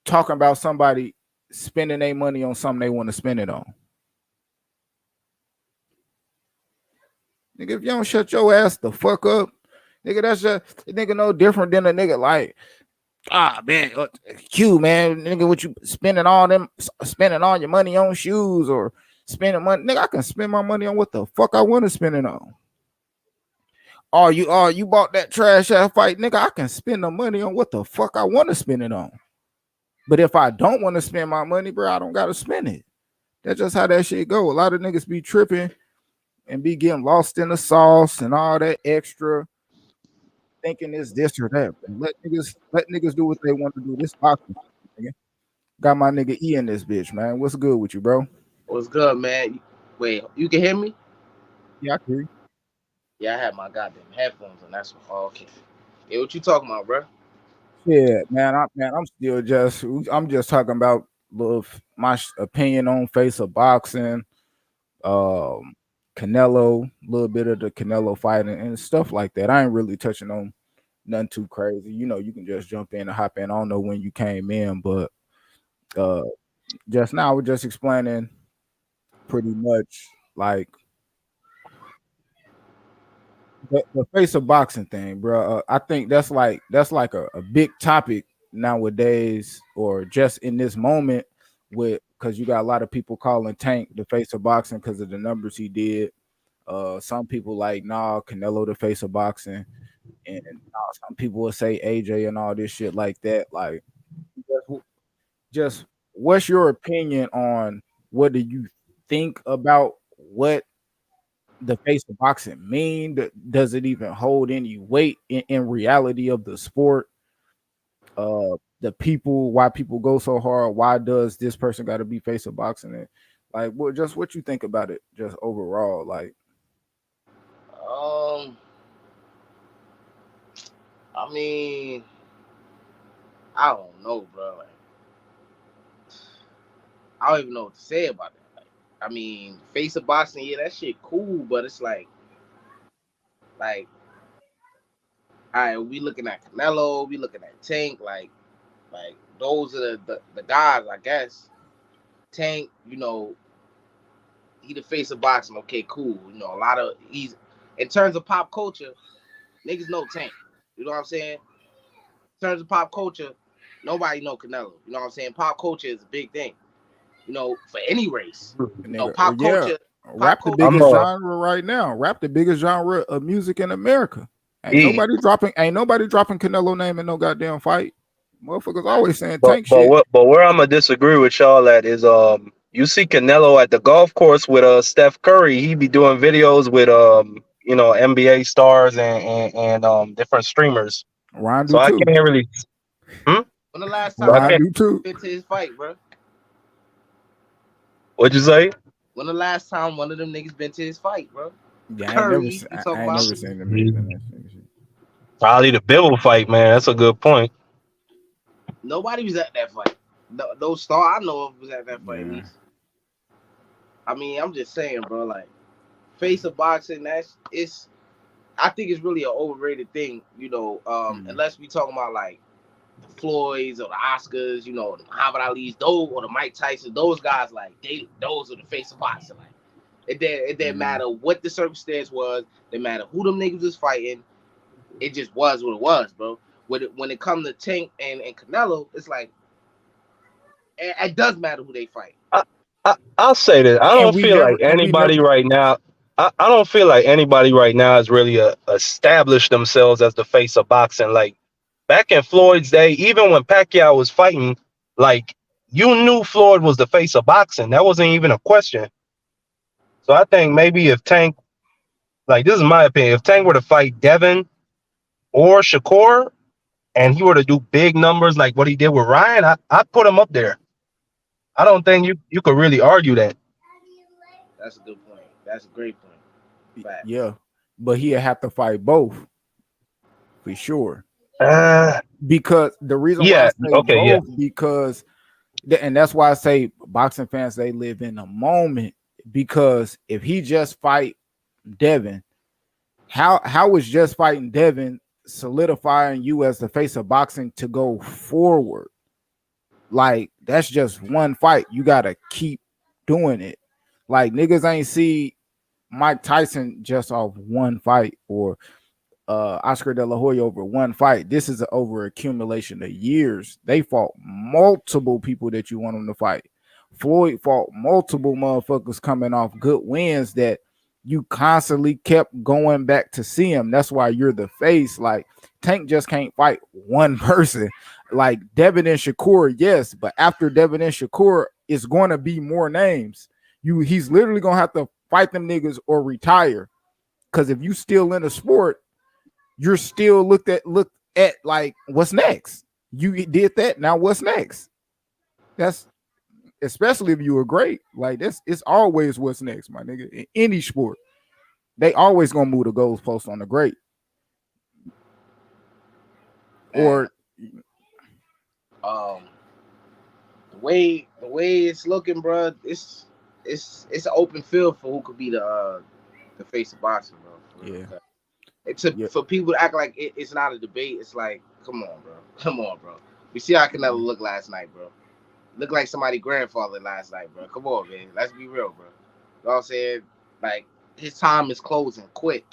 talking about somebody spending their money on something they want to spend it on? Nigga, if you don't shut your ass the fuck up, nigga, that's just nigga no different than a nigga like, man, Q, man, nigga, what you spending all your money on shoes or spending money? Nigga, I can spend my money on what the fuck I want to spend it on. You bought that trash ass fight, nigga, I can spend the money on what the fuck I want to spend it on. But if I don't want to spend my money, bro, I don't gotta spend it. That's just how that shit go. A lot of niggas be tripping and be getting lost in the sauce and all that extra thinking it's this or that. Let niggas do what they want to do. This boxing, nigga. Got my nigga E in this bitch, man. What's good with you, bro?
What's good, man? Wait, you can hear me?
Yeah, I can hear you.
Yeah, I had my goddamn headphones, and that's what. Oh, okay. Hey, what you talking about, bro?
Yeah, man. I'm just talking about my opinion on face of boxing. Canelo, a little bit of the Canelo fighting and stuff like that. I ain't really touching on nothing too crazy. You know, you can just jump in and hop in. I don't know when you came in, but uh just now we're just explaining pretty much like the face of boxing thing, bro. I think that's like a big topic nowadays, or just in this moment, with because you got a lot of people calling Tank the face of boxing because of the numbers he did. Some people like Canelo the face of boxing, and some people will say AJ and all this shit like that. Like, just, just what's your opinion on what do you think about what the face of boxing mean? Does it even hold any weight in reality of the sport? The people, why people go so hard? Why does this person got to be face of boxing? And like, just what you think about it, just overall, like.
Um, I mean, I don't know, bro. Like, I don't even know what to say about that. Like, I mean, face of boxing, yeah, that shit cool, but it's like, all right, we looking at Canelo, we looking at Tank, like those are the guys, I guess. Tank, he the face of boxing. Okay, cool. A lot of he's in terms of pop culture, niggas know Tank. You know what I'm saying? In terms of pop culture, nobody know Canelo. You know what I'm saying? Pop culture is a big thing. For any race.
Nigga,
Pop
yeah,
culture. Pop
rap the
culture.
biggest genre right now. Rap the biggest genre of music in America. Ain't
E.
nobody dropping Canelo name in no goddamn fight. Motherfuckers always saying
But
Tank
but
shit.
what but where I'm gonna disagree with y'all at is you see Canelo at the golf course with Steph Curry. He be doing videos with NBA stars and different streamers.
Ryan
So
do
I
too.
can't really. Hmm?
When the last
So
time
I
one
Ryan
of
can't.
do too.
them been to his fight, bro?
What'd you say?
When the last time one of them niggas been to his fight, bro?
Yeah,
Curry, you
I
talking
ain't
about?
never seen them niggas in that shit.
Probably the Bivol fight, man. That's a good point.
Nobody was at that fight. No star I know of was at that fight at
Yeah.
least. I mean, I'm just saying, bro. Like, face of boxing, I think it's really an overrated thing. Unless we talking about like the Floyds or the Oscars, the Muhammad Ali's, those or the Mike Tyson, those guys, like those are the face of boxing. Like, it didn't matter what the circumstance was. It didn't matter who them niggas was fighting. It just was what it was, bro. When it comes to Tank and Canelo, it's like it does matter who they fight.
I'll say that I
And
don't feel like
we never
anybody right now. I don't feel like anybody right now has really established themselves as the face of boxing. Like back in Floyd's day, even when Pacquiao was fighting, like you knew Floyd was the face of boxing. That wasn't even a question. So I think maybe if Tank, like this is my opinion, if Tank were to fight Devin or Shakur and he were to do big numbers like what he did with Ryan, I'd put him up there. I don't think you could really argue that.
That's a good point. That's a great point. Facts.
yeah, but he'd have to fight both for sure.
Uh,
Because the reason why I
yeah,
say
okay, yeah.
both, because and that's why I say boxing fans, they live in a moment. Because if he just fight Devin, how is just fighting Devin solidifying you as the face of boxing to go forward? Like, that's just one fight. You gotta keep doing it. Like, niggas ain't see Mike Tyson just off one fight, or Oscar De La Hoya over one fight. This is an over accumulation of years. They fought multiple people that you want them to fight. Floyd fought multiple motherfuckers coming off good wins that you constantly kept going back to see him. That's why you're the face. Like, Tank just can't fight one person. Like Devin and Shakur, yes, but after Devin and Shakur, it's going to be more names. He's literally gonna have to fight them niggas or retire. Because if you still in a sport, you're still looked at like, what's next? You did that, now what's next? That's especially if you were great. Like, it's always what's next, my nigga. In any sport, they always gonna move the goalpost on the great.
Man.
Or
Um, the way it's looking, bro, it's an open field for who could be the face of boxing, bro. For real.
Yeah. Yeah.
For people to act like it's not a debate, it's like, come on, bro, come on, bro. We see how Canelo looked last night, bro. Looked like somebody's grandfather last night, bro. Come on, man. Let's be real, bro. You know what I'm saying? Like, his time is closing quick.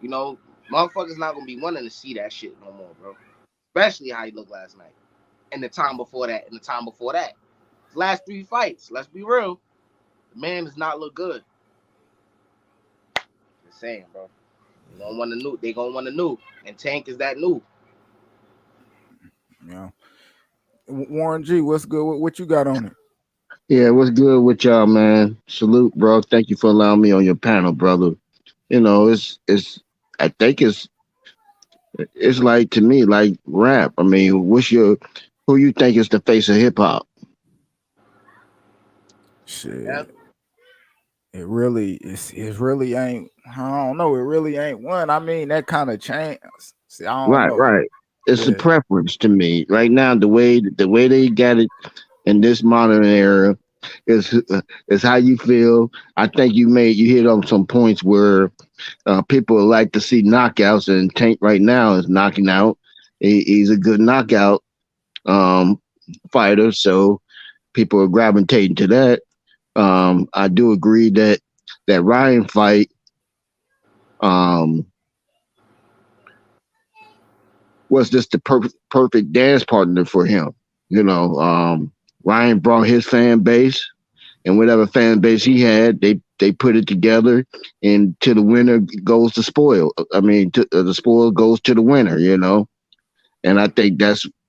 You know, motherfuckers not gonna be wanting to see that shit no more, bro. Especially how he looked last night. And the time before that, and the time before that. His last 3 fights, let's be real. The man does not look good. Just saying, bro. They gonna want to new. They gonna want to new. And Tank is that new.
Yeah. Warren G, what's good? What you got on it?
Yeah, what's good with y'all, man? Salute, bro. Thank you for allowing me on your panel, brother. You know, it's I think it's like, to me, like rap. I mean, who you think is the face of hip hop?
Shit.
Yep.
It really ain't. I don't know. It really ain't one. I mean, that kind of change. See, I don't know.
Right. It's a
Yeah.
preference to me. Right now, the way they got it in this modern era is how you feel. I think you hit on some points where people like to see knockouts, and Tank right now is knocking out. He's a good knockout fighter, so people are gravitating to that. I do agree that Ryan fight was just the perfect dance partner for him. You know, Ryan brought his fan base, and whatever fan base he had, they put it together, and to the winner goes the spoil. I mean, the spoil goes to the winner. You know, and I think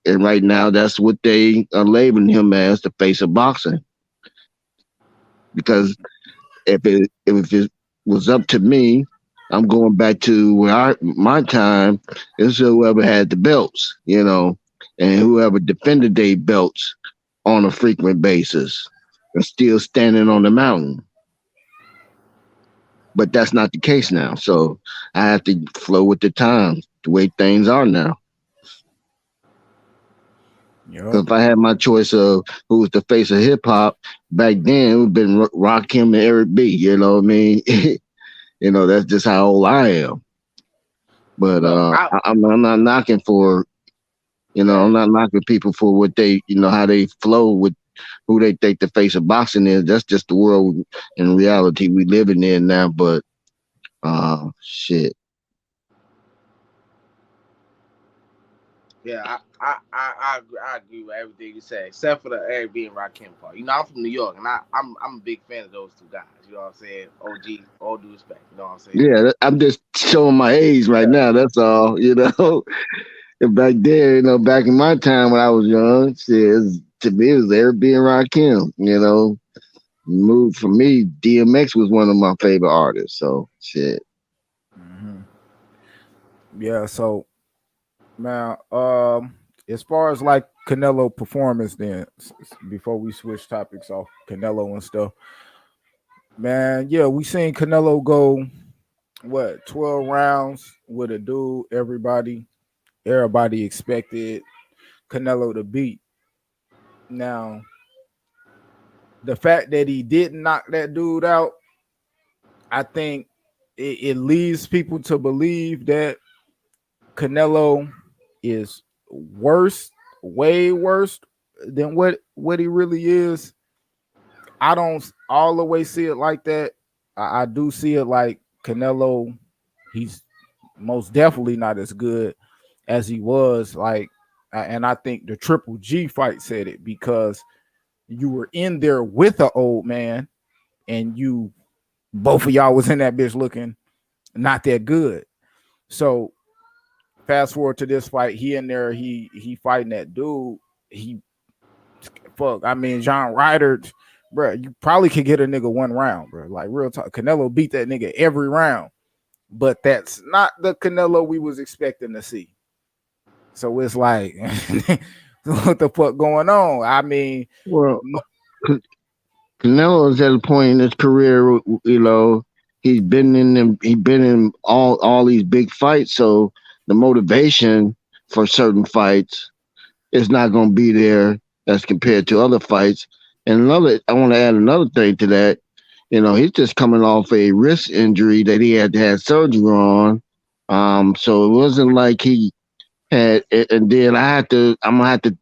and right now that's what they are labeling him as, the face of boxing. Because if it was up to me, I'm going back to my time. It's whoever had the belts, you know, and whoever defended their belts on a frequent basis and still standing on the mountain. But that's not the case now. So I have to flow with the times, the way things are now. Because if I had my choice of who was the face of hip hop back then, it would have been Rakim and Eric B. You know what I mean? You know, that's just how old I am. But I'm not knocking for, I'm not knocking people for what they, how they flow with who they think the face of boxing is. That's just the world and reality we living in now. But shit.
Yeah, I agree with everything you said, except for the Eric B and Rakim part. You know, I'm from New York, and I'm a big fan of those two guys. You know what I'm saying? OG, all due respect. You know what I'm saying?
Yeah, I'm just showing my age right now. That's all. And back there, back in my time when I was young, shit, to me it was Eric B and Rakim. Moved for me. DMX was one of my favorite artists. So shit.
Mm-hmm. Yeah. So, man, as far as like Canelo performance, then before we switch topics off Canelo and stuff, man, yeah, we seen Canelo go 12 rounds with a dude everybody expected Canelo to beat. Now, the fact that he didn't knock that dude out, I think it leads people to believe that Canelo is worse, way worse than what he really is. I don't all the way see it like that. I do see it like Canelo, he's most definitely not as good as he was. Like, and I think the Triple G fight said it, because you were in there with an old man, and both of y'all was in that bitch looking not that good. So fast forward to this fight, he in there, he fighting that dude. I mean, John Ryder, bro, you probably could get a nigga one round, bro. Like, real talk. Canelo beat that nigga every round, but that's not the Canelo we was expecting to see. So it's like, what the fuck going on? I mean,
well, Canelo is at a point in his career, he's been in all these big fights, so the motivation for certain fights it's not going to be there as compared to other fights. And I want to add another thing to that. He's just coming off a wrist injury that he had to have surgery on. So it wasn't like he had, and then I'm gonna have to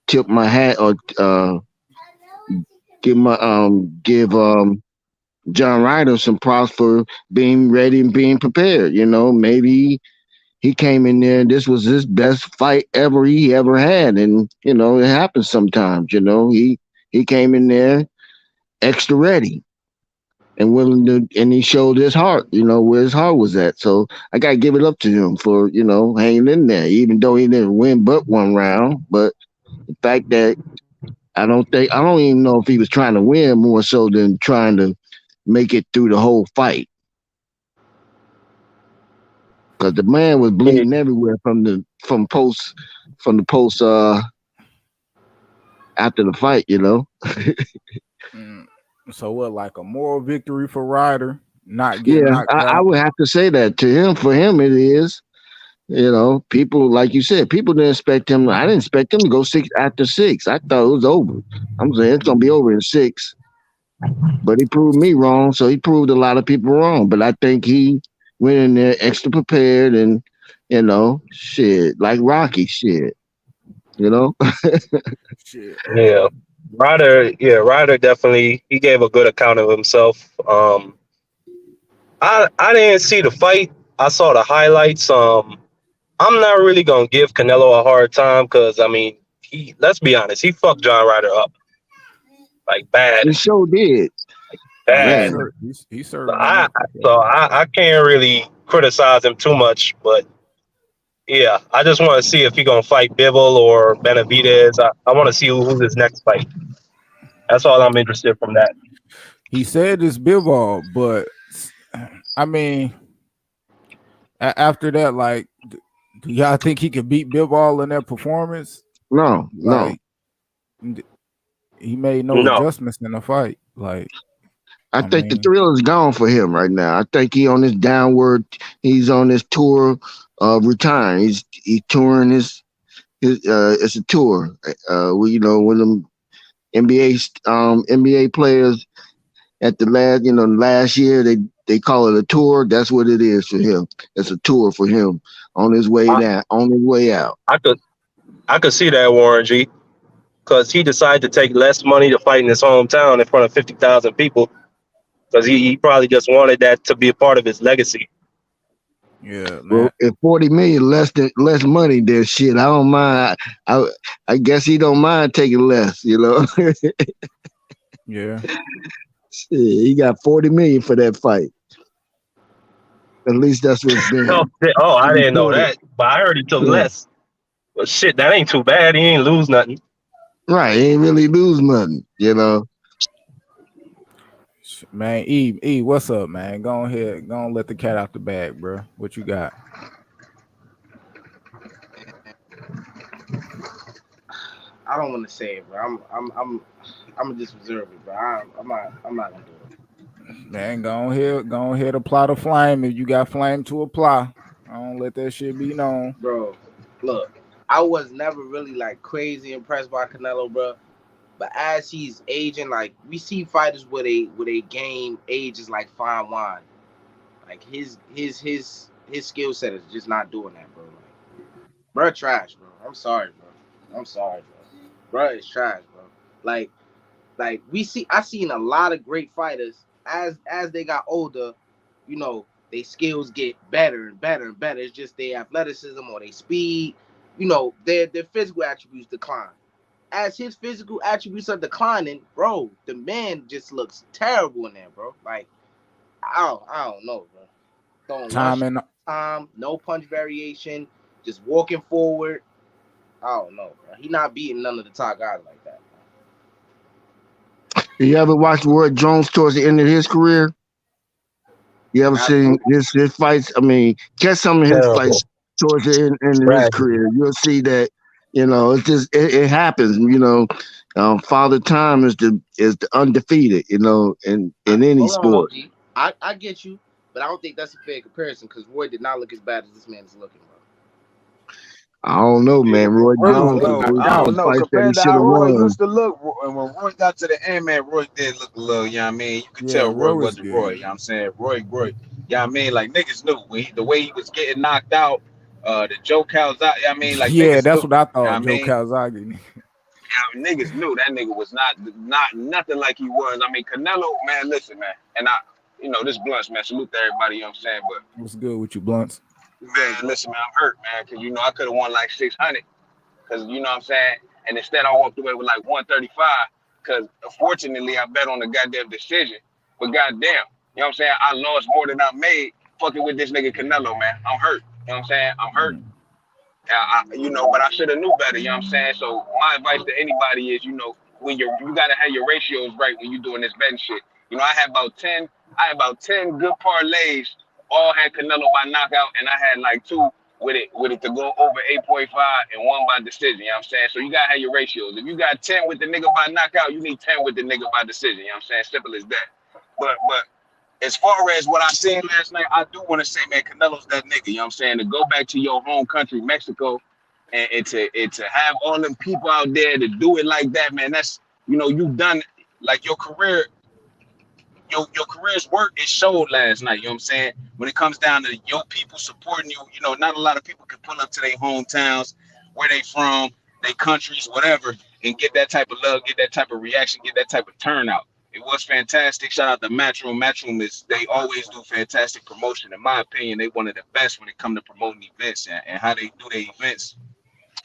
tip my hat or give John Ryder some props for being ready and being prepared. Maybe he came in there and this was his best fight he ever had, and it happens sometimes. He came in there extra ready and willing to, and he showed his heart, where his heart was at. So I gotta give it up to him for hanging in there, even though he didn't win but one round. But the fact that I don't even know if he was trying to win more so than trying to make it through the whole fight, because the man was bleeding everywhere from the post after the fight.
So what, like a moral victory for Ryder? Not getting knocked out?
I would have to say that to him. For him, it is. People, like you said, people didn't expect him. I didn't expect him to go 6 after 6. I thought it was over. I'm saying it's gonna be over in 6. But he proved me wrong, so he proved a lot of people wrong. But I think he went in there extra prepared and, shit, like Rocky shit.
Shit.
Yeah. Ryder definitely, he gave a good account of himself. I didn't see the fight. I saw the highlights. I'm not really gonna give Canelo a hard time because let's be honest, he fucked John Ryder up like bad.
He sure did.
Bad.
He served.
I can't really criticize him too much, but yeah, I just want to see if he's gonna fight Bivol or Benavidez. I want to see who's his next fight. That's all I'm interested from that.
He said it's Bivol, but after that, like, do y'all think he could beat Bivol in that performance?
No.
He made no adjustments in the fight. Like,
I think the thrill is gone for him right now. I think he's on this tour of retiring. He's touring his it's a tour. When them NBA players at the last year they call it a tour. That's what it is for him. It's a tour for him on his way down, on his way out.
I could see that, Warren G, because he decided to take less money to fight in his hometown in front of 50,000 people. Because he probably just wanted that to be a part of his legacy.
Yeah, man.
Well, if 40 million less money, then shit, I don't mind. I guess he don't mind taking less,
Yeah.
Shit, he got 40 million for that fight. At least that's what's been.
I didn't know that, but I heard he took less. Well, shit, that ain't too bad. He ain't lose nothing.
Right, he ain't really lose nothing,
Man, E, what's up, man? Go ahead, go on, let the cat out the bag, bro. What you got?
I don't want to say it, bro. I'm just reserve it, bro. I'm not gonna do it.
Man, go ahead, apply the flame. If you got flame to apply, I don't let that shit be known,
bro. Look, I was never really like crazy impressed by Canelo, bro. But as he's aging, like we see fighters with a game age is like fine wine. Like his skill set is just not doing that, bro. Like, bro, trash, bro. I'm sorry, bro. Bro, it's trash, bro. Like I seen a lot of great fighters as they got older, their skills get better and better and better. It's just their athleticism or their speed, their physical attributes decline. As his physical attributes are declining, bro, the man just looks terrible in there, bro. Like, I don't know, bro. Time, no punch variation, just walking forward. I don't know, bro. He not beating none of the top guys like that.
You ever watch Roy Jones towards the end of his career? You ever seen his fights? Catch some of his fights towards the end of his career. You'll see that. It's just it happens. Father Time is the undefeated. In any sport.
I get you, but I don't think that's a fair comparison because Roy did not look as bad as this man is looking, bro.
I don't know, man. Roy
Roy was
Jones,
good.
those
I don't
some
know.
fights that he
Compared to
should
how
have
Roy
won.
used to look, and when Roy got to the end, man, Roy did look a little, you know what I mean? You could
Yeah,
tell Roy
Roy was
wasn't Roy,
good.
you know what I'm saying? Roy, you know what I mean? Like, niggas knew. The way he was getting knocked out, the Joe Calzaghe, I mean, like,
Yeah,
niggas
that's
knew.
what I
You know what I
thought. Joe
mean?
Calzaghe.
Niggas knew that nigga was not nothing like he was. I mean, Canelo, man, listen, man. And this blunts, man. Salute to everybody, you know what I'm saying? But,
What's good with you, Blunts?
man, listen, man, I'm hurt, man, because, I could have won like 600. Because, you know what I'm saying? And instead, I walked away with like 135. Because, unfortunately, I bet on the goddamn decision. But, goddamn, you know what I'm saying? I lost more than I made fucking with this nigga Canelo, man. I'm hurt. You know what I'm saying? I'm hurt. But I should have knew better, you know what I'm saying? So my advice to anybody is, when you gotta have your ratios right when you're doing this betting shit. I had about 10 good parlays, all had Canelo by knockout, and I had like two with it to go over 8.5 and one by decision, you know what I'm saying? So you gotta have your ratios. If you got 10 with the nigga by knockout, you need 10 with the nigga by decision, you know what I'm saying? Simple as that. But as far as what I seen last night, I do want to say, man, Canelo's that nigga. You know what I'm saying? To go back to your home country, Mexico, and to have all them people out there to do it like that, man. That's you've done like your career. Your career's work is showed last night. You know what I'm saying? When it comes down to your people supporting you, not a lot of people can pull up to their hometowns, where they from, their countries, whatever, and get that type of love, get that type of reaction, get that type of turnout. It was fantastic. Shout out to Matchroom. Matchroom they always do fantastic promotion. In my opinion, they one of the best when it comes to promoting events and how they do their events.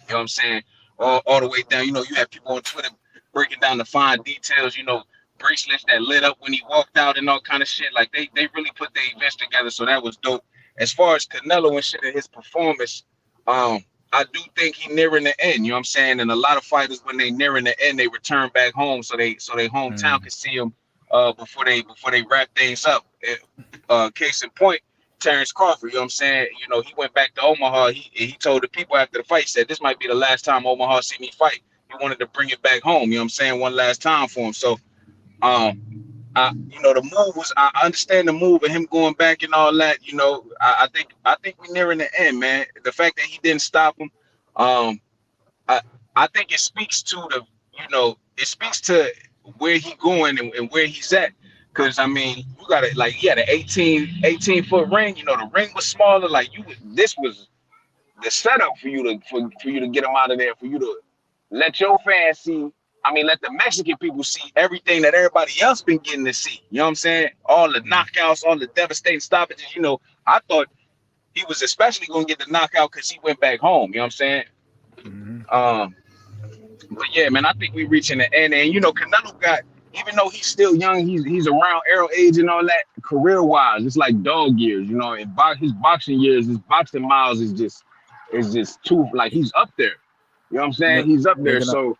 You know what I'm saying? All the way down. You have people on Twitter breaking down the fine details, bracelets that lit up when he walked out and all kind of shit. Like they really put their events together. So that was dope. As far as Canelo and shit in his performance, I do think he nearing the end, you know what I'm saying? And a lot of fighters, when they nearing the end, they return back home so they hometown can see them before they wrap things up. Case in point, Terrence Crawford, you know what I'm saying? He went back to Omaha. He told the people after the fight, said this might be the last time Omaha see me fight. He wanted to bring it back home, you know what I'm saying? One last time for him. So the move was, I understand the move and him going back and all that. I think we're nearing the end, man. The fact that he didn't stop him, I think it speaks to it speaks to where he going and where he's at. Cause I mean, you got it like he had an 18-foot ring. The ring was smaller. Like this was the setup for you to get him out of there, for you to let your fans see. I mean, let the Mexican people see everything that everybody else been getting to see. You know what I'm saying? All the knockouts, all the devastating stoppages. I thought he was especially going to get the knockout because he went back home. You know what I'm saying?
Mm-hmm.
But yeah, man, I think we reaching the end. And Canelo got, even though he's still young, he's around arrow age and all that. Career wise, it's like dog years. In his boxing years, his boxing miles is just too, like, he's up there. You know what I'm saying? He's up there. So.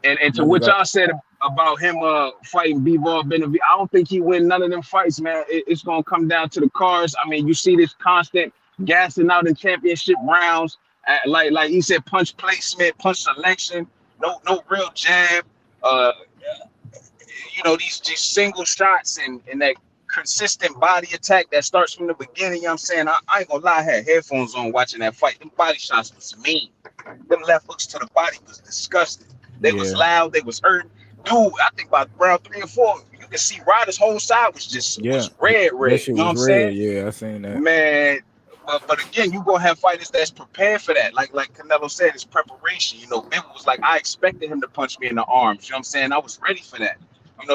And to what y'all said about him fighting Bivol Benavidez, I don't think he win none of them fights, man. It's gonna come down to the cards. I mean, you see this constant gassing out in championship rounds, like he said, punch placement, punch selection, no real jab. These single shots and that consistent body attack that starts from the beginning. You know what I'm saying? I ain't gonna lie, I had headphones on watching that fight. Them body shots was mean. Them left hooks to the body was disgusting. They was loud. They was hurt. Dude, I think about round 3 or 4, you can see Ryder's whole side was was red.
That shit
you know
was
what I'm saying?
Yeah, I seen that.
Man, but again, you gonna have fighters that's prepared for that. Like Canelo said, it's preparation. Ben was like, I expected him to punch me in the arms. You know what I'm saying? I was ready for that.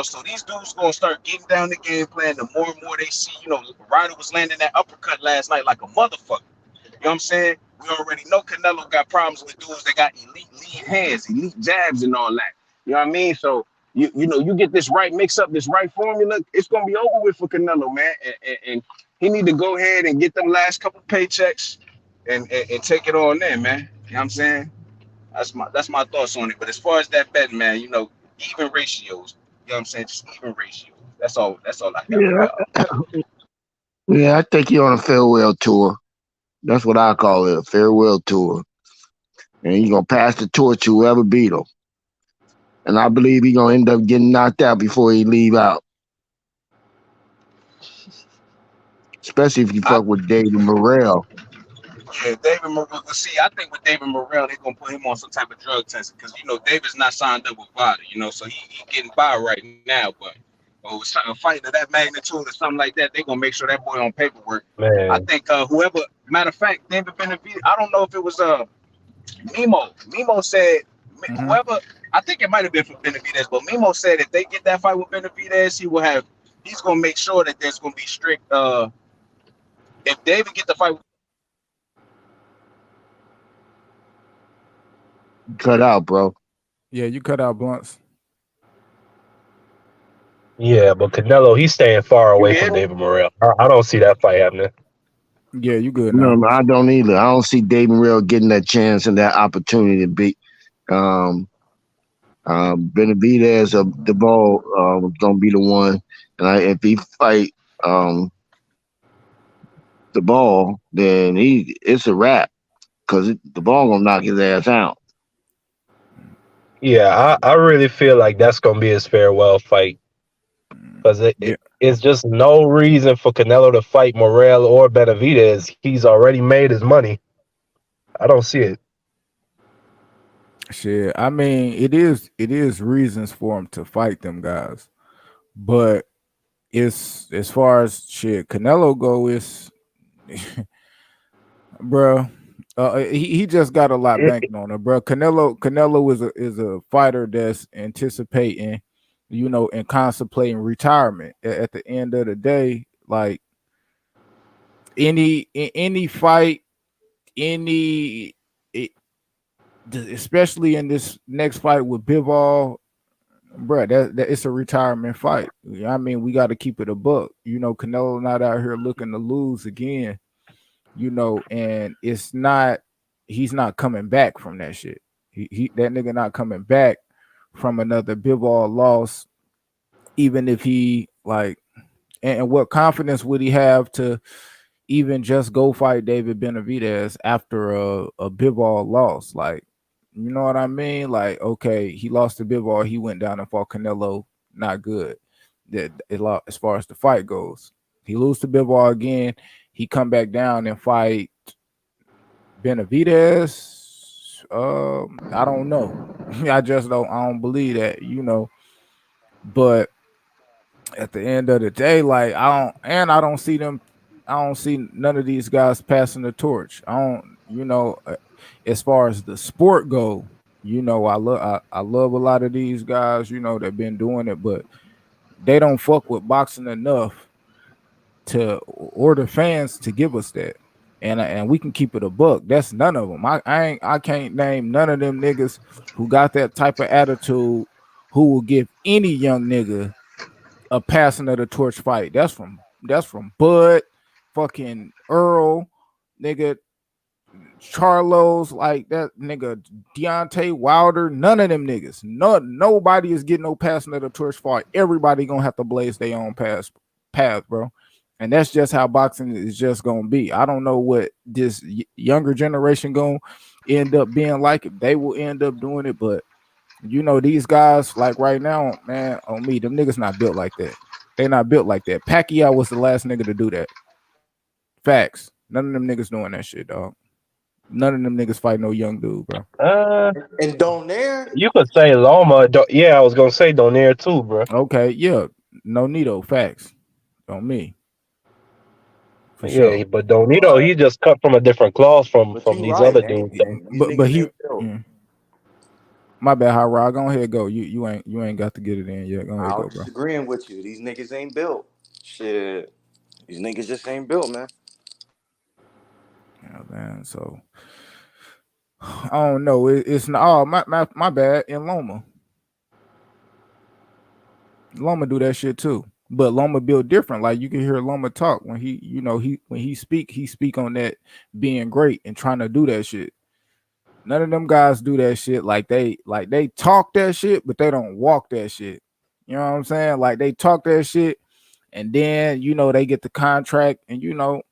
So these dudes gonna start getting down the game plan. The more and more they see, Ryder was landing that uppercut last night like a motherfucker. You know what I'm saying? We already know Canelo got problems with dudes that got elite lead hands, elite jabs, and all that. You know what I mean? So you get this right mix up, this right formula, it's gonna be over with for Canelo, man. And he need to go ahead and get them last couple paychecks and take it on there, man. You know what I'm saying? That's my thoughts on it. But as far as that betting, man, even ratios. You know what I'm saying? Just even ratios. That's all I got.
Yeah, I think he on a farewell tour. That's what I call it, a farewell tour. And he's going to pass the torch to whoever beat him. And I believe he's going to end up getting knocked out before he leave out. Especially if you fuck with David Morrell.
Yeah, David Morrell. See, I think with David Morrell, they're gonna put him on some type of drug testing because David's not signed up with Ryder, so he getting by right now. But a fight of that magnitude or something like that, they're gonna make sure that boy on paperwork. I
Man,
think whoever, matter of fact, David Benavidez. I don't know if it was Mimo. Mimo said
Mm-hmm.
whoever. I think it might have been for Benavidez, but Mimo said if they get that fight with Benavidez, he's gonna make sure that there's gonna be strict. If David get the fight.
Cut out, bro.
Yeah, you cut out Blunts.
yeah, but Canelo, he's staying far
You
away
hear
from
me?
David Morrell. I don't see that fight happening.
Yeah, you good now.
No, I don't either. I don't see David Real getting that chance and that opportunity to beat Benavidez of the ball was gonna be the one. And if he fight the ball, then it's a wrap because the ball gonna knock his ass out.
Yeah, I really feel like that's gonna be his farewell fight because
Yeah,
it's just no reason for Canelo to fight Morrell or Benavidez. He's already made his money. I don't see it.
shit. I mean, it is reasons for him to fight them guys, but it's as far as shit Canelo go is, bro. He just got a lot banking on him, bro. Canelo is a fighter that's anticipating, and contemplating retirement. At the end of the day, like any fight, any, it, especially in this next fight with Bivol, bro, that it's a retirement fight. I mean, we got to keep it a buck. Canelo not out here looking to lose again. And he's not coming back from that shit. He that nigga not coming back from another Bivol loss, even if he like. And what confidence would he have to even just go fight David Benavidez after a Bivol loss? Like, you know what I mean? Like, okay, he lost to Bivol, he went down and fought Canelo, not good. As far as the fight goes, he lose to Bivol again. He come back down and fight Benavidez. I don't know. I don't believe that. But at the end of the day, like I don't see them. I don't see none of these guys passing the torch. I don't, as far as the sport go, I love a lot of these guys, that been doing it, but they don't fuck with boxing enough to or the fans to give us that. And we can keep it a buck. That's none of them. I can't name none of them niggas who got that type of attitude who will give any young nigga a passing of the torch fight. That's from Bud, fucking Earl, nigga, Charlos, like that nigga Deontay Wilder. None of them niggas. Nobody is getting no passing of the torch fight. Everybody gonna have to blaze their own path, bro. And that's just how boxing is just gonna be. I don't know what this younger generation gonna end up being like. If they will end up doing it, but these guys, like right now, man, on me, them niggas not built like that. They not built like that. Pacquiao was the last nigga to do that. Facts. None of them niggas doing that shit, dog. None of them niggas fight no young dude, bro.
And Donaire,
You could say Loma. Yeah, I was gonna say Donaire too, bro.
Okay, yeah. No Nito, facts. On me. For
Yeah,
sure.
but Donito, he just cut from a different cloth from
you
these
right,
other
man.
dudes.
But he my bad, Hot Rod. Go ahead, go. You ain't got to get it in yet. Go ahead,
I
go,
was
bro.
just agreeing with you. These niggas ain't built. Shit. These niggas just ain't built, man.
Yeah, man. So I don't know. It's not. Oh, my bad. In Loma do that shit too. But Loma built different. Like you can hear Loma talk when when he speak on that being great and trying to do that shit. None of them guys do that shit. Like they talk that shit, but they don't walk that shit. You know what I'm saying? Like they talk that shit, and then they get the contract, and and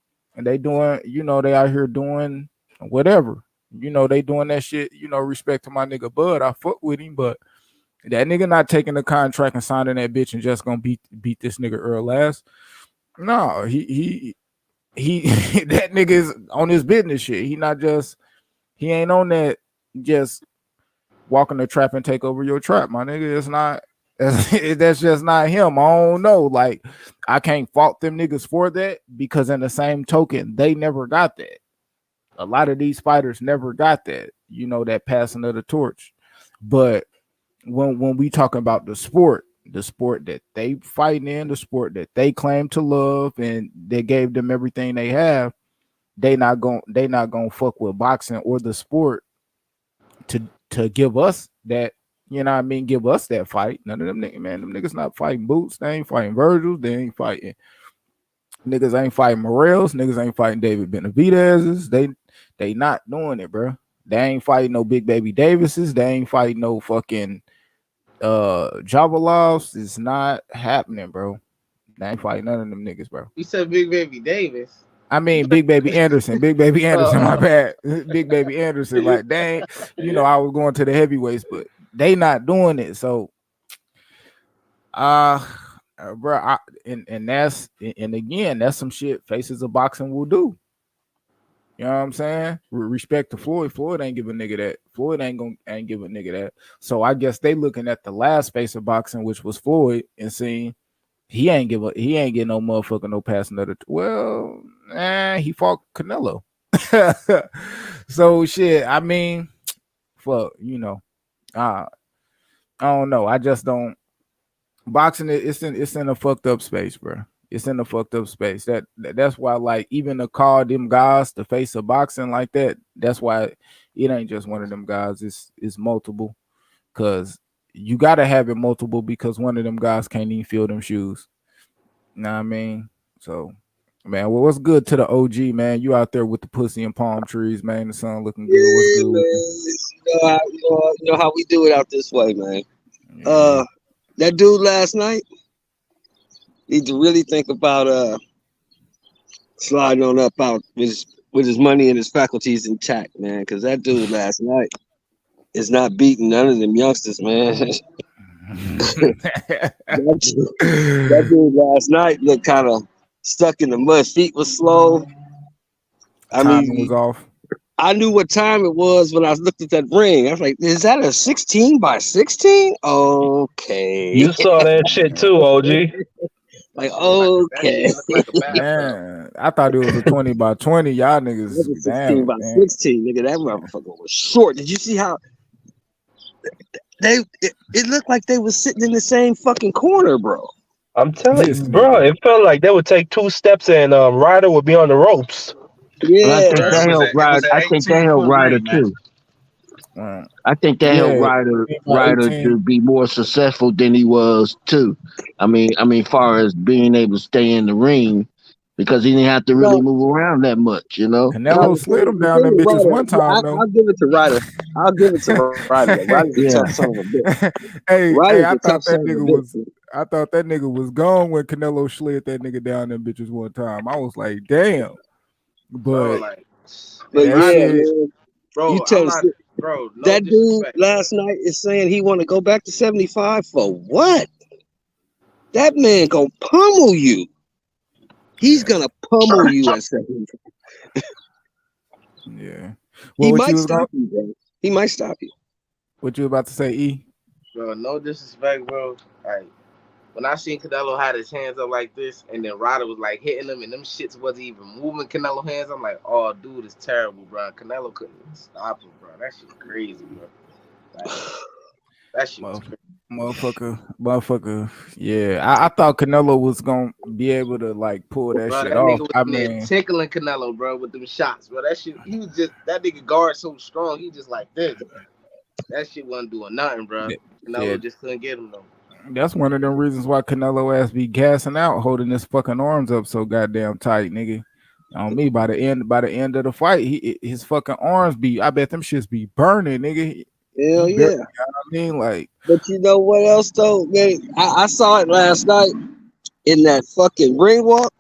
they doing, they out here doing whatever. They doing that shit. Respect to my nigga Bud. I fuck with him, but that nigga not taking the contract and signing that bitch and just gonna beat this nigga Earl ass. No, he he that nigga is on his business shit. He ain't on that just walking the trap and take over your trap, my nigga. It's not that's just not him. I don't know. Like, I can't fault them niggas for that because in the same token, they never got that. A lot of these fighters never got that, that passing of the torch. But when we talking about the sport that they fighting in, the sport that they claim to love, and they gave them everything they have, they not gonna fuck with boxing or the sport to give us that, give us that fight. None of them niggas, man, them niggas not fighting Boots, they ain't fighting Virgil, they ain't fighting Morales, niggas ain't fighting David Benavidez's, they not doing it, bro. They ain't fighting no Big Baby Davises, they ain't fighting no fucking Javalovs. It's not happening, bro. They ain't fighting none of them niggas, bro.
You said Big Baby Davis.
I mean, Big Baby Anderson. My bad. Big Baby Anderson. Like, they ain't, I was going to the heavyweights, but they not doing it. So, bro, and again, that's some shit Faces of Boxing will do. You know what I'm saying? Respect to Floyd. Floyd ain't give a nigga that. Floyd ain't give a nigga that. So I guess they looking at the last Face of Boxing, which was Floyd, and seeing he ain't get no motherfucker no passing of the. Well, he fought Canelo. So shit. I mean, fuck. I don't know. I just don't. Boxing, it's in a fucked up space, bro. It's in a fucked up space. That's why, like, even to call them guys the face of boxing like that, that's why it ain't just one of them guys. It's multiple, because you gotta have it multiple because one of them guys can't even fill them shoes. You know what I mean? So, man, well, what's good to the OG, man? You out there with the pussy and palm trees, man. The sun looking good. What's good?
Man. You know how we do it out this way, man.
Yeah.
That dude last night need to really think about sliding on up out with his money and his faculties intact, man. Because that dude last night is not beating none of them youngsters, man. that dude last night looked kind of stuck in the mud. Feet was slow.
Timing was off.
I knew what time it was when I looked at that ring. I was like, is that a 16 by 16? Okay.
You saw that shit too, OG.
Like, okay.
Man, I thought it was a 20 by 20. Y'all niggas.
It was 16 by 16, nigga. That motherfucker was short. Did you see how it looked like they was sitting in the same fucking corner, bro?
I'm telling you, bro, it felt like they would take 2 steps and Ryder would be on the ropes.
Yeah,
I think that helped Ryder. I think that helped Ryder too. I think that helped Ryder to be more successful than he was too. I mean, far as being able to stay in the ring, because he didn't have to really move around that much,
Canelo slid him down them bitches one time, though.
I'll give it to Ryder. Ryder's a tough son of a bitch.
Hey, I thought that nigga was gone when Canelo slid that nigga down them bitches one time. I was like, damn. But
yeah, man.
Bro,
you tell us,
no
that dude last night is saying he want to go back to 75 for what? That man gonna pummel you. He's gonna pummel you at 75.
Yeah.
He might stop you, bro. He might stop you.
What you about to say, E?
Bro, no disrespect, bro. Like, when I seen Canelo had his hands up like this, and then Ryder was like hitting him, and them shits wasn't even moving Canelo hands, I'm like, oh, dude, it's terrible, bro. Canelo couldn't stop him, bro. That shit crazy, bro. Like, that shit was crazy.
Motherfucker. Yeah, I thought Canelo was gonna be able to like pull that shit off.
I mean, tickling Canelo, bro, with them shots, bro. That shit, that nigga guard so strong, he just like this. That shit wasn't doing nothing, bro. Canelo just couldn't get him though.
That's one of them reasons why Canelo ass be gassing out, holding his fucking arms up so goddamn tight, nigga. On me, by the end of the fight, his fucking arms I bet them shits be burning, nigga.
Hell yeah. You know what
I mean? Like,
but you know what else though, man? I saw it last night in that fucking ring walk.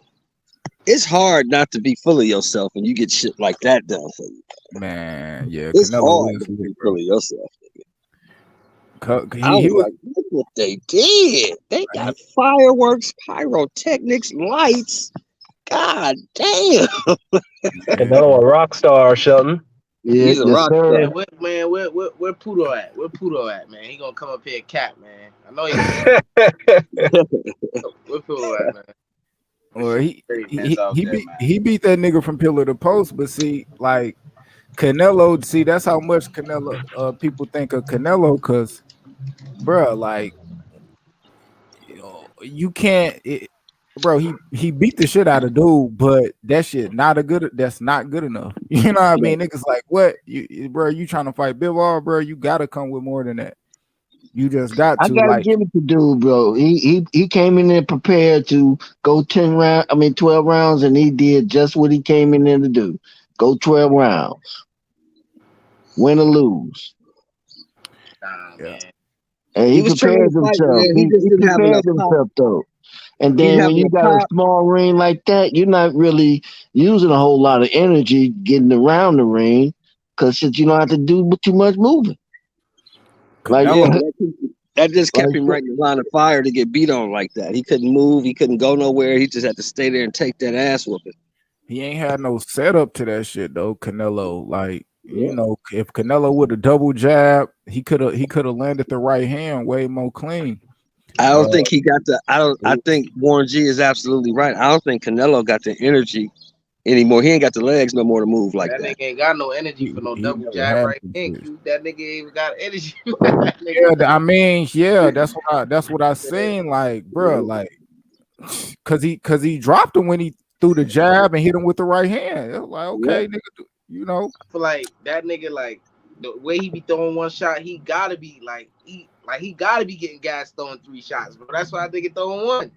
It's hard not to be full of yourself when you get shit like that done for you.
Man, yeah.
It's hard to be full of yourself, nigga. I was like, look what they did. They got fireworks, pyrotechnics, lights. God damn.
Canelo a rock star, Shelton.
Yeah,
He's a
yes,
rock
sir.
star.
Where Pudo at? Where Pudo at, man? He gonna come up here and cap, man. I know he. Where Pudo at, man?
Or he
Man's out there,
beat
man.
he beat that nigga from pillar to post, but see, like Canelo, see, that's how much Canelo people think of Canelo, because bro, like you can't bro, he beat the shit out of dude, but that shit that's not good enough. You know what I mean? Niggas like, what? Bro, you trying to fight Bivol, bro? You gotta come with more than that. You just got
I
to,
gotta
like,
give it to dude, bro. He came in there prepared to go 12 rounds, and he did just what he came in there to do. Go 12 rounds. Win or lose.
Nah, man.
And
He was trying
prepared
to fight,
himself.
man. He just
He
didn't have enough
prepared
pop.
himself though. And
He didn't
then
have
when you
enough
got a
pop.
small ring like that, you're not really using a whole lot of energy getting around the ring, because shit, you don't have to do too much moving. Like,
Yeah,
Canelo,
but that just kept him right in the line of fire to get beat on like that. He couldn't move. He couldn't go nowhere. He just had to stay there and take that ass whooping.
he ain't had no setup to that shit though. Canelo, like,
Yeah.
you know, if Canelo would have double jab, he could have landed the right hand way more clean.
I don't think he got the. I think Warren G is absolutely right. I don't think Canelo got the energy anymore. He ain't got the legs no more to move like
That
that.
nigga ain't got no energy for no
He
double
never
jab
had
right
them
hand.
shits.
Q. That nigga ain't even got energy. That
Yeah,
nigga,
I mean, yeah, that's what I seen. Like, bro, like, cause he dropped him when he threw the jab and hit him with the right hand. It was like, okay, nigga, you know,
I feel like that nigga, like the way he be throwing one shot, he gotta be he gotta be getting gas throwing 3 shots, bro. That's why I think he throwing one.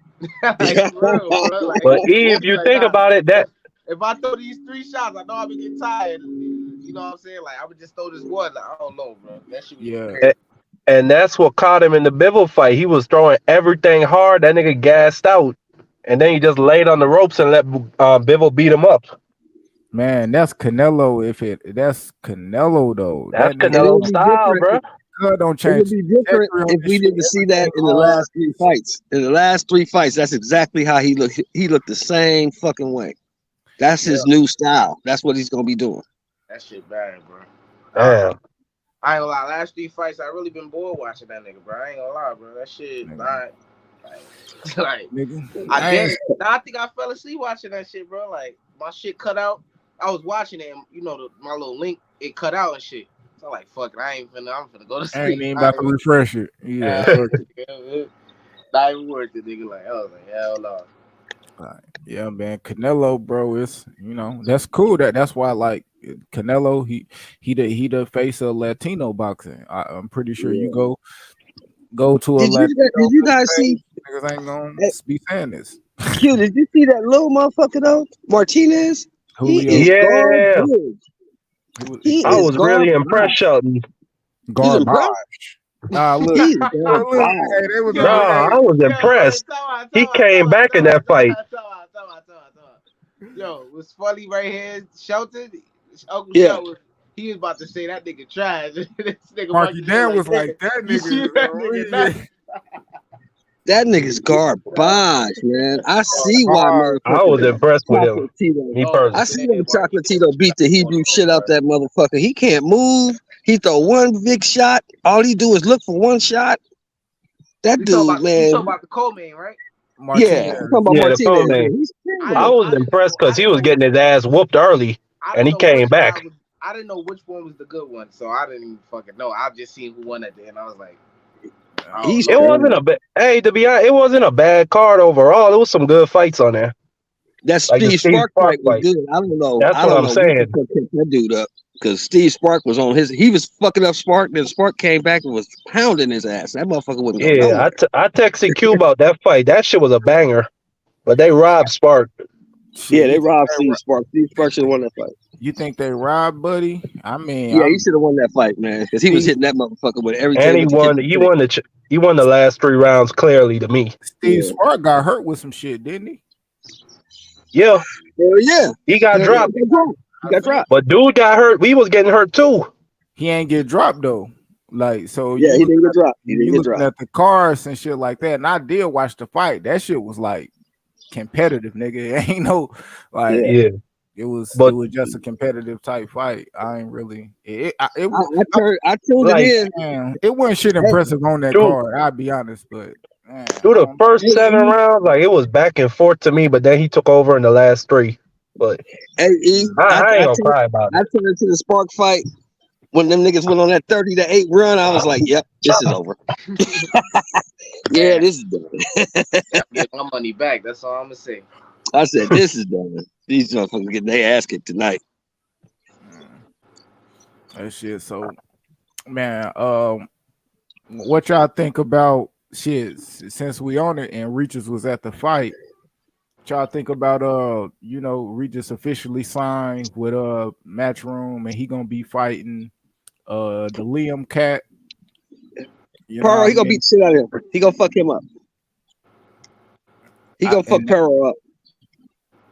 Like for real, bro. Like,
But if you
like,
think
nah,
about it, that
if I throw these 3 shots, I know I be getting tired. You know what I'm saying? Like I would just throw this one. Like, I don't know, bro. That shit be
yeah.
crazy.
and that's what caught him in the Bivol fight. He was throwing everything hard. That nigga gassed out, and then he just laid on the ropes and let Bivol beat him up.
Man, that's Canelo. That's Canelo though.
That's
That nigga
And it
Canelo
would be
style,
different.
bro.
don't
It would
change
be different
trajectory on
if
this
we
shit.
didn't see that in the
Hard.
last 3 fights. In the last 3 fights, that's exactly how he looked. He looked the same fucking way. That's his new style. That's what he's gonna be doing.
That shit bad, bro.
Damn.
I ain't gonna lie. Last 3 fights, I really been bored watching that nigga, bro. I ain't gonna lie, bro. That shit, like
Nigga.
I think I fell asleep watching that shit, bro. Like my shit cut out. I was watching it, and you know, my little link, it cut out and shit. So I'm like, fuck it, I'm finna go to
I ain't
sleep.
even about to refresh it. Yeah, fuck it.
Not even worth it, nigga. Like, I was like, hell no.
Yeah, man. Canelo, bro, is, you know, that's cool. That's why, like, Canelo, he the face of Latino boxing. I'm pretty sure you go to a
Did you guys see?
niggas ain't gonna be saying this.
Q, did you see that little motherfucker though? Martinez? He
Julio.
is
Yeah,
garbage. He
I
is
was really impressed,
garbage.
Shelton.
You
Garbage.
impressed?
Look,
He is
look,
garbage.
hey, they was
Nah, I was impressed. He came back in that fight.
Yo, what's funny right here, Shelton? Uncle
Yeah.
Shelton, he was about to say that nigga trash. This nigga
Marky Dan was like that
You see
nigga.
that nigga nuts?
That nigga's garbage, man. I see why
I was
motherfucker
impressed with him.
Chocolatito.
Me
Oh,
I
personally.
see why Chocolatito beat the Hebrew shit out that motherfucker. He can't move. He throw one big shot. All he do is look for one shot. That
You
dude,
talking
man.
about the co-main, right?
Yeah, I'm talking about
Yeah, the
Martinez.
co-main.
He's
I
I
didn't
was impressed because he was getting his ass whooped early,
I
and
didn't
he
know
came
which
back.
guy was. I didn't know which one was the good one, so I didn't even fucking know. I just seen who won at the end. I was like,
He's
It wasn't a bad. Hey, to be honest, it wasn't a bad card overall. There was some good fights on there.
That
Like the
Steve
Steve
Spark
Spark
fight was
fight.
good. I don't know.
That's
I
what
don't
I'm
know what the
saying.
fuck picked that dude up because Steve Spark was on his. He was fucking up Spark. Then Spark came back and was pounding his ass. That motherfucker wouldn't go
Yeah,
nowhere.
I texted Q about that fight. That shit was a banger, but they robbed Spark.
Yeah, they robbed Steve Spark. Steve Spark should have won that fight.
You think they robbed, buddy? I mean,
Yeah, he should have won that fight, man, because he was hitting that motherfucker with everything.
And he won. He won the last 3 rounds clearly to me.
Steve Spark got hurt with some shit, didn't he?
Yeah.
Hell yeah.
He got dropped.
He got dropped.
But dude got hurt. We was getting hurt too.
He ain't get dropped though. Like, so
yeah, he didn't get dropped. He didn't
you
get
looking
dropped.
at the cars and shit like that. And I did watch the fight. That shit was like competitive, nigga. It ain't no like
Yeah.
it was
But
just a competitive type fight. I ain't really
I tuned it
like
in.
man, it wasn't shit
Hey,
impressive on that
through
card. I'll be honest, but man,
through
I
the
don't know.
first
hey,
7 rounds, like it was back and forth to me, but then he took over in the last 3. But
E,
I ain't gonna cry about
I
it.
turned into the spark fight when them niggas went on that 30-8 run. I was like, yep, this is over. Yeah,
Man,
this is done.
gotta get my money back. That's all I'm gonna say.
I said, this is done. These motherfuckers get their ass kicked tonight.
That shit. So man, what y'all think about shit since we on it and Regis was at the fight? What y'all think about Regis officially signed with Matchroom and he gonna be fighting the Liam cat. You know what
Paro,
I
he gonna
mean?
beat the shit out of him. He gonna fuck him up. He gonna fuck Paro up.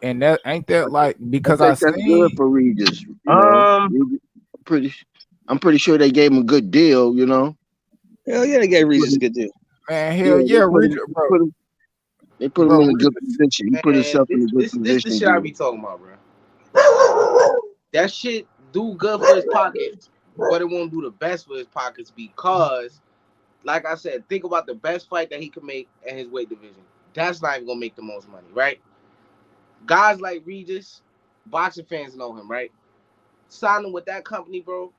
And that ain't that like
I
because I
think that's
seen
good for Regis. You know, I'm pretty sure they gave him a good deal. You know,
Hell yeah, they gave Regis a good deal.
man, hell yeah, Regis, bro.
They put him in a good
Regis,
position. He put
Man,
himself in a good
this the
position.
shit I be talking about, bro. That shit do good for his pockets, but it won't do the best for his pockets because, like I said, think about the best fight that he could make in his weight division. That's not even gonna make the most money, right? Guys like Regis, boxing fans know him, right? Signing with that company, bro,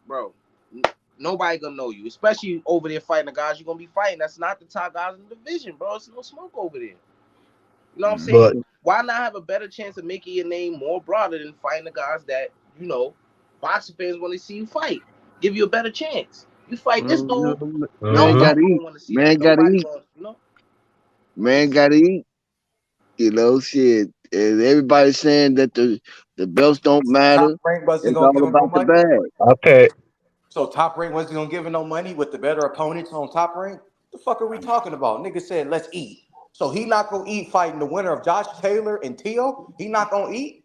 nobody gonna know you, especially over there fighting the guys you're gonna be fighting. That's not the top guys in the division, bro. It's no smoke over there. You know what I'm
But
saying? Why not have a better chance of making your name more broader than fighting the guys that, boxing fans want to see you fight? Give you a better chance. You fight this dude,
Man
mhm.
gotta
nobody
eat.
gonna want to see that.
Man gotta
Nobody
eat.
gonna.
Man gotta eat. You know, shit. And everybody's saying that the belts don't
So Top
matter.
Rank wasn't
It's
gonna
all
give him no
about the
money.
bag.
Okay.
So Top Rank wasn't gonna give him no money with the better opponents on Top Rank. The fuck are we talking about? Nigga said let's eat. So he not gonna eat fighting the winner of Josh Taylor and Tio. He not gonna eat.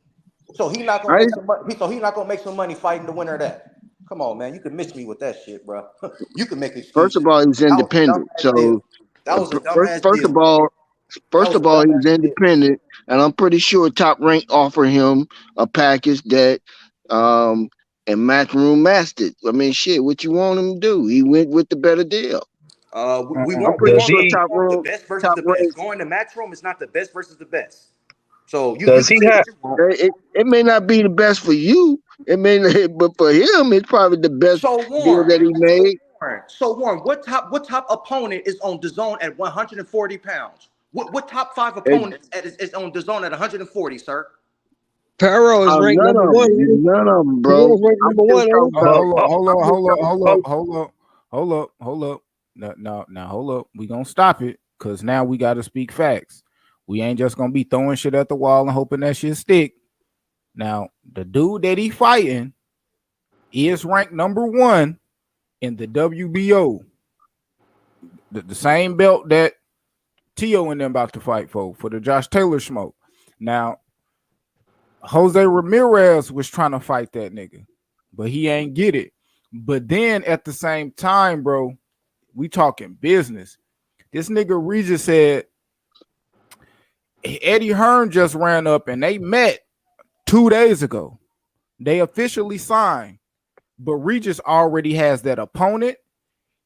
So he not gonna
I
make some money. So he not gonna make some money fighting the winner of that. Come on, man. You can miss me with that shit, bro. You can make
First
excuses.
of all, he's
That was a
independent.
dumbass deal.
So
That was a
first,
dumbass
first
deal,
of
man.
all,
That
first
was a
of all, he's
dumbass deal.
independent, and I'm pretty sure Top Rank offered him a package that, and Matchroom mastered. I mean, shit, what you want him to do? He went with the better deal.
We
I'm
want
pretty
Does
sure
he
the best versus
Top
the
Rank.
best. Going to Matchroom is not the best versus the best. So you
does
can
he
say
have
what you want.
It may not be the best for you. It may, not, but for him, it's probably the best
So
deal
Warren,
that he made.
what top opponent is on the zone at 140 pounds? What top 5
And,
opponents is on the zone at 140, sir?
Paro is ranked
none
number
of
one.
them,
Ain't
none of them,
he?
bro.
Paro's ranked
I'm
number
still
one, ain't
talking
he?
about. I'm still talking
hold up. Now, hold up. We gonna stop it because now we gotta speak facts. We ain't just gonna be throwing shit at the wall and hoping that shit stick. Now, the dude that he fighting is ranked number 1 in the WBO, the same belt that Tio and them about to fight for the Josh Taylor smoke. Now, Jose Ramirez was trying to fight that nigga, but he ain't get it. But then at the same time, bro, we talking business. This nigga Regis said Eddie Hearn just ran up and they met 2 days ago. They officially signed, but Regis already has that opponent.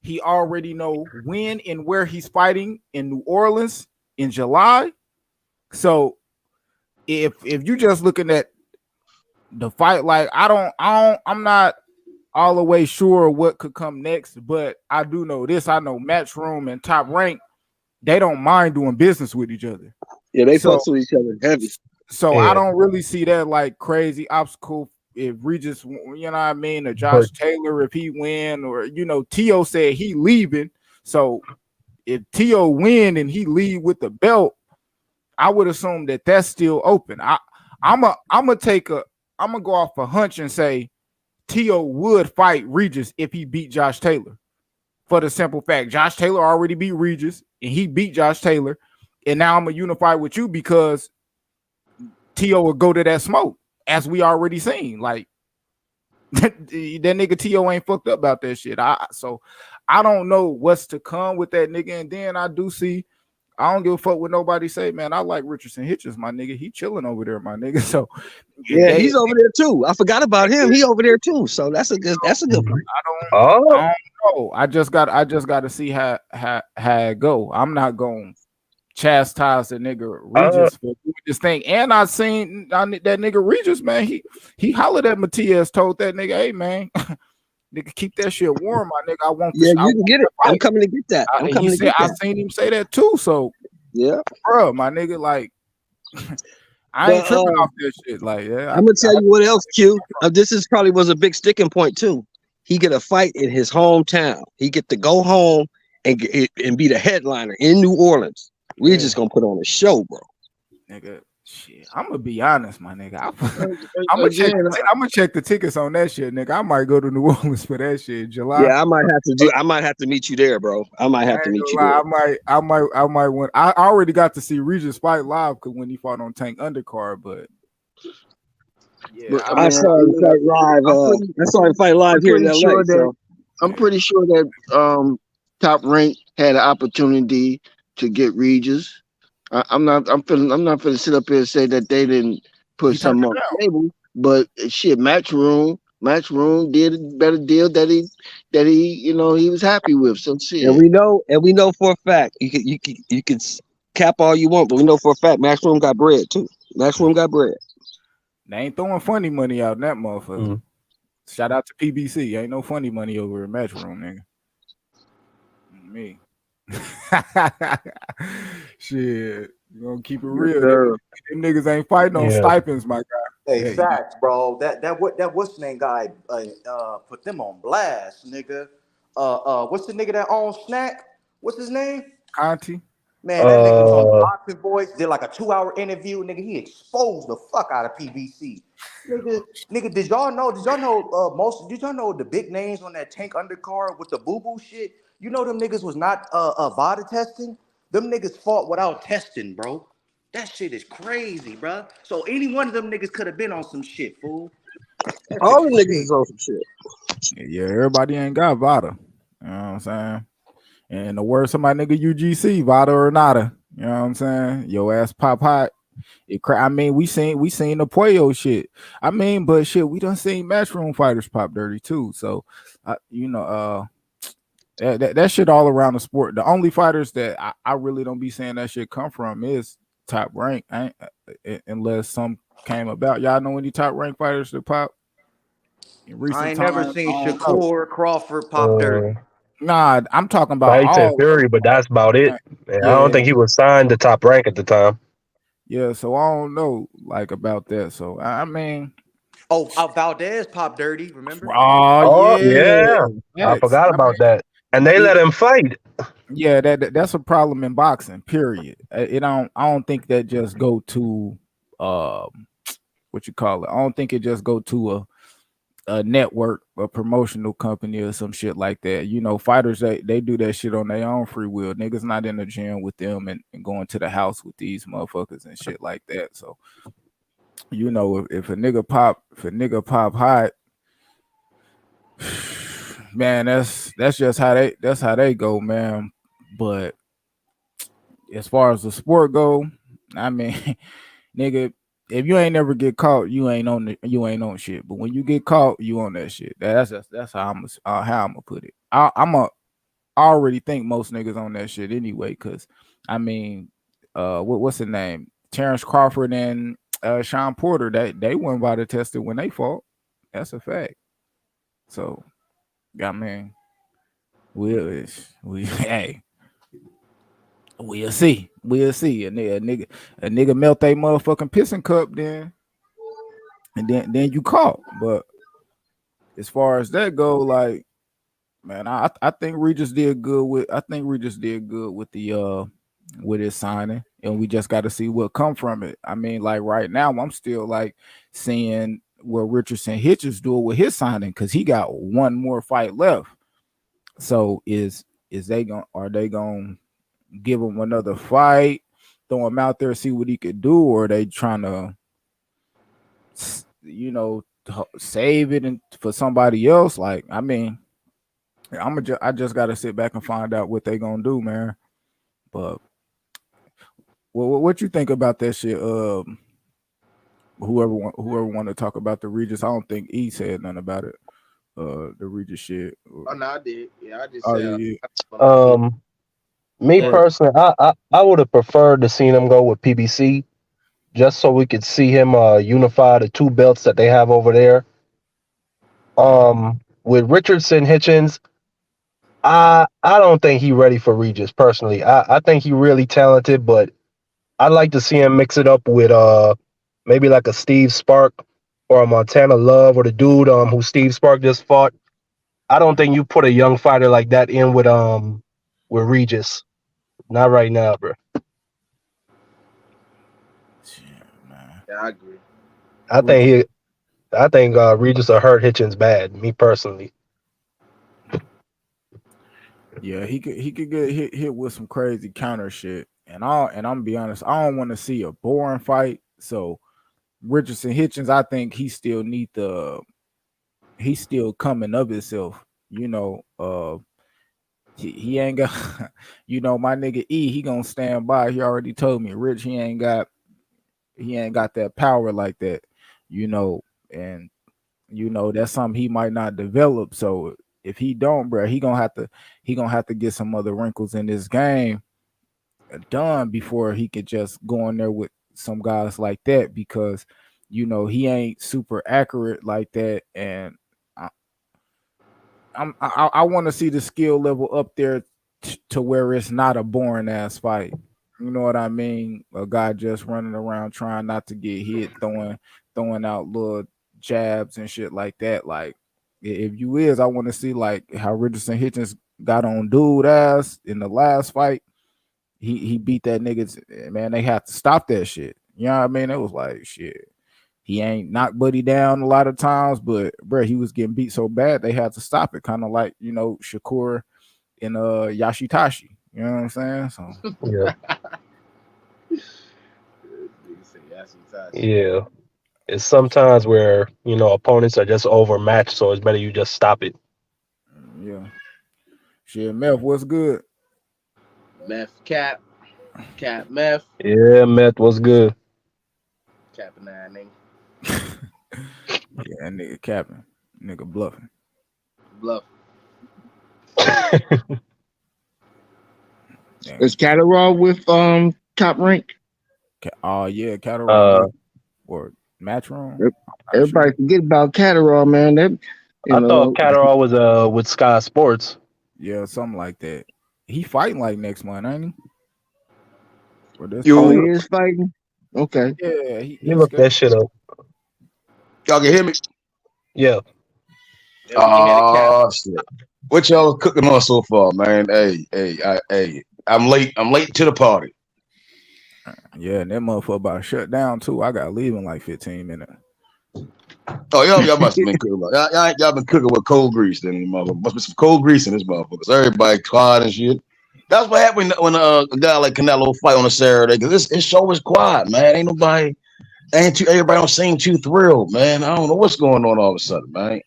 He already know when and where he's fighting in New Orleans in July. So if you just looking at the fight, like I'm not all the way sure what could come next, but I do know this. I know Matchroom and Top Rank, they don't mind doing business with each other.
Yeah, they
So
fucks with each other heavy.
so I
yeah,
don't really see that like crazy obstacle if Regis, you know what I mean, or
but
Josh Taylor if he win, or Tio said he leaving. So if Tio win and he leave with the belt, I would assume that that's still open. I'm gonna go off a hunch and say Tio would fight Regis if he beat Josh Taylor. For the simple fact, Josh Taylor already beat Regis and he beat Josh Taylor. And now I'm gonna unify with you because Tio will go to that smoke, as we already seen. Like that nigga Tio ain't fucked up about that shit. So I don't know what's to come with that nigga. And then I do see I don't give a fuck what nobody say, man. I like Richardson Hitchens, my nigga. He chilling over there, my nigga. So
Yeah, he's over there too. I forgot about him. He over there too. So that's a good point.
I don't know. I just got to see how it go. I'm not going chastise the nigga Regis for doing this thing. And I seen that nigga Regis, man. He hollered at Matias, told that nigga, hey man, nigga, keep that shit warm, my nigga. I want
this. Yeah, you can get it. I'm coming to get that.
I seen him say that too. So
yeah,
bro, my nigga, like I ain't tripping off that shit. Like, yeah,
I'm gonna tell you what else, Q. This is probably was a big sticking point too. He get a fight in his hometown. He get to go home and be the headliner in New Orleans. We're just gonna put on a show, bro.
Nigga, shit. I'm gonna be honest, my nigga. I'm gonna check the tickets on that shit, nigga. I might go to New Orleans for that shit in July.
Yeah, I might have to meet you there, bro. I might have to meet you there.
I might win. I already got to see Regis fight live because when he fought on Tank Undercard, but yeah,
I saw him fight live. I saw him fight live here in LA.
I'm pretty sure that Top Rank had an opportunity to get Regis. I'm not gonna sit up here and say that they didn't put something on the table, but shit, Matchroom did a better deal that he he was happy with. So shit.
And we know for a fact you can cap all you want, but we know for a fact Matchroom got bread too. Matchroom got bread.
They ain't throwing funny money out in that motherfucker. Mm-hmm. Shout out to PBC. Ain't no funny money over in Matchroom, nigga. Me. Shit. You gonna keep it real. Them niggas ain't fighting on stipends, my guy.
Hey, facts, bro. That what's the name guy put them on blast, nigga. What's the nigga that owns Snack? What's his name?
Conti.
Man, that nigga was on the Boxing Voice, did like a 2-hour interview. Nigga, he exposed the fuck out of PBC. Nigga, did y'all know the big names on that Tank undercard with the boo-boo shit? You know them niggas was not VADA testing? Them niggas fought without testing, bro. That shit is crazy, bro. So any one of them niggas could have been on some shit, fool.
All the niggas is on some shit.
Yeah, everybody ain't got VADA. You know what I'm saying? And the words of my nigga UGC, VADA or nada. You know what I'm saying? Your ass pop hot. I mean, we seen the Puyo shit. I mean, but shit, we done seen Matchroom fighters pop dirty too. So, that shit all around the sport. The only fighters that I really don't be saying that shit come from is Top Rank, unless some came about. Y'all know any Top Rank fighters that pop?
I ain't never seen Shakur Crawford pop dirty.
Nah, I'm talking about
Tyson Fury, but that's about it. Yeah, I don't think he was signed to Top Rank at the time.
Yeah, so I don't know like about that. So I mean,
Valdez pop dirty. Remember?
Oh yeah. I forgot about that. And they let him fight.
Yeah, that's a problem in boxing. Period. I don't think that just go to what you call it. I don't think it just go to a network, a promotional company or some shit like that. You know, fighters they do that shit on their own free will. Niggas not in the gym with them and going to the house with these motherfuckers and shit like that. So, you know, if a nigga pop hot, man, that's just how they go, man. But as far as the sport go, I mean, nigga, if you ain't never get caught, you ain't on shit. But when you get caught, you on that shit. That's how I'm gonna put it. I already think most niggas on that shit anyway. Cause I mean, what's his name? Terrence Crawford and Sean Porter. They weren't VADA tested when they fought. That's a fact. So, I mean, we'll see. We'll see. A nigga melt a motherfucking pissing cup then. And then you caught. But as far as that go, like, man, I think Regis did good with the with his signing. And we just got to see what come from it. I mean, like right now, I'm still like seeing what Richardson Hitchens doing with his signing because he got one more fight left. So are they gonna give him another fight, throw him out there, see what he could do, or are they trying to, you know, save it for somebody else? Like, I mean, I just gotta sit back and find out what they gonna do, man. But Well, what you think about that shit? Whoever want to talk about the Regis, I don't think E said nothing about it. The Regis shit.
Oh no, I did. Yeah, I just
Oh
said.
yeah.
Me
Yeah.
personally, I would have preferred to see him go with PBC just so we could see him unify the two belts that they have over there. With Richardson Hitchens, I don't think he ready for Regis personally. I think he really talented, but I'd like to see him mix it up with maybe like a Steve Spark or a Montana Love or the dude who Steve Spark just fought. I don't think you put a young fighter like that in with Regis. Not right now, bro.
Yeah, I agree.
I think Regis will hurt Hitchens bad. Me personally.
Yeah, he could get hit with some crazy counter shit. And I'm gonna be honest, I don't want to see a boring fight. So Richardson Hitchens, I think he's still coming of himself. He ain't got my nigga E, he gonna stand by. He already told me Rich, he ain't got that power like that, and that's something he might not develop. So if he don't, bro, he gonna have to get some other wrinkles in this game done before he could just go in there with some guys like that, because he ain't super accurate like that. And I want to see the skill level up there to where it's not a boring ass fight. You know what I mean? A guy just running around trying not to get hit, throwing out little jabs and shit like that. Like, if you I want to see like how Richardson Hitchens got on dude ass in the last fight. He beat that nigga. Man, they have to stop that shit. You know what I mean? It was like shit. He ain't knocked Buddy down a lot of times, but bro, he was getting beat so bad they had to stop it. Kind of like Shakur and Yashitashi. You know what I'm saying? So
yeah. Yeah. It's sometimes where, opponents are just overmatched, so it's better you just stop it.
Yeah. Shit, Meth, what's good?
Meth, Cap, Meth.
Yeah, Meth, what's good?
Capping that nigga.
Yeah, nigga capping. Nigga bluffing.
Bluff.
Is Catterall with Top Rank?
Oh yeah, Catterall or Matchroom.
Everybody forget about Catterall, man.
I thought Catterall was with Sky Sports.
Yeah, something like that. He fighting like next month, ain't he?
He is fighting. Okay.
Yeah,
he looked that shit up.
Y'all can hear me?
Yeah.
Oh shit! What y'all cooking on so far, man? Hey! I'm late to the party.
Yeah, and that motherfucker about to shut down too. I gotta leave in like 15 minutes.
Oh, y'all must have been cooking. Y'all been cooking with cold grease, then, motherfucker. Must be some cold grease in this motherfucker. Everybody quiet and shit. That's what happened when a guy like Canelo fight on a Saturday, because this show is quiet, man. Ain't nobody. Everybody don't seem too thrilled, man. I don't know what's going on all of a sudden, man.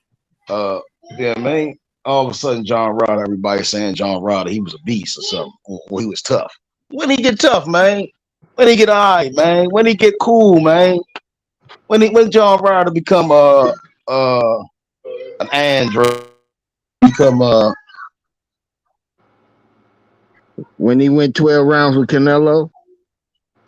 Yeah, man. All of a sudden, John Ryder, everybody saying John Ryder, he was a beast or something. Or he was tough. When he get tough, man? When he get all right, man? When he get cool, man? When John Ryder become an android, become
when he went 12 rounds with Canelo.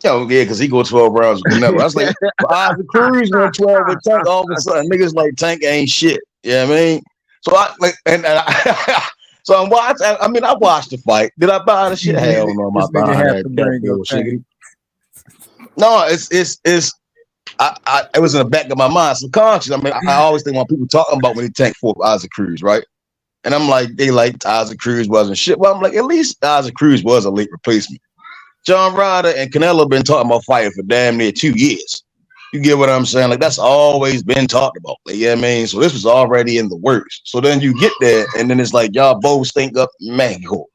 Oh yeah, because he go 12 rounds with Canelo. I was like, Isaac Cruz went 12 with Tank. All of a sudden, niggas like Tank ain't shit. You know what I mean? So so I'm watching. I mean, I watched the fight. Did I buy the shit? Hell no, my buying that. No, it was in the back of my mind, subconscious. I mean, I always think when people talking about when he Tank for Isaac Cruz, right? And I'm like, they like Isaac Cruz wasn't shit. Well, I'm like, at least Isaac Cruz was a late replacement. John Ryder and Canelo been talking about fighting for damn near 2 years. You get what I'm saying? Like, that's always been talked about. Like, yeah, I mean, so this was already in the works. So then you get there, and then it's like y'all both stink up Mexico.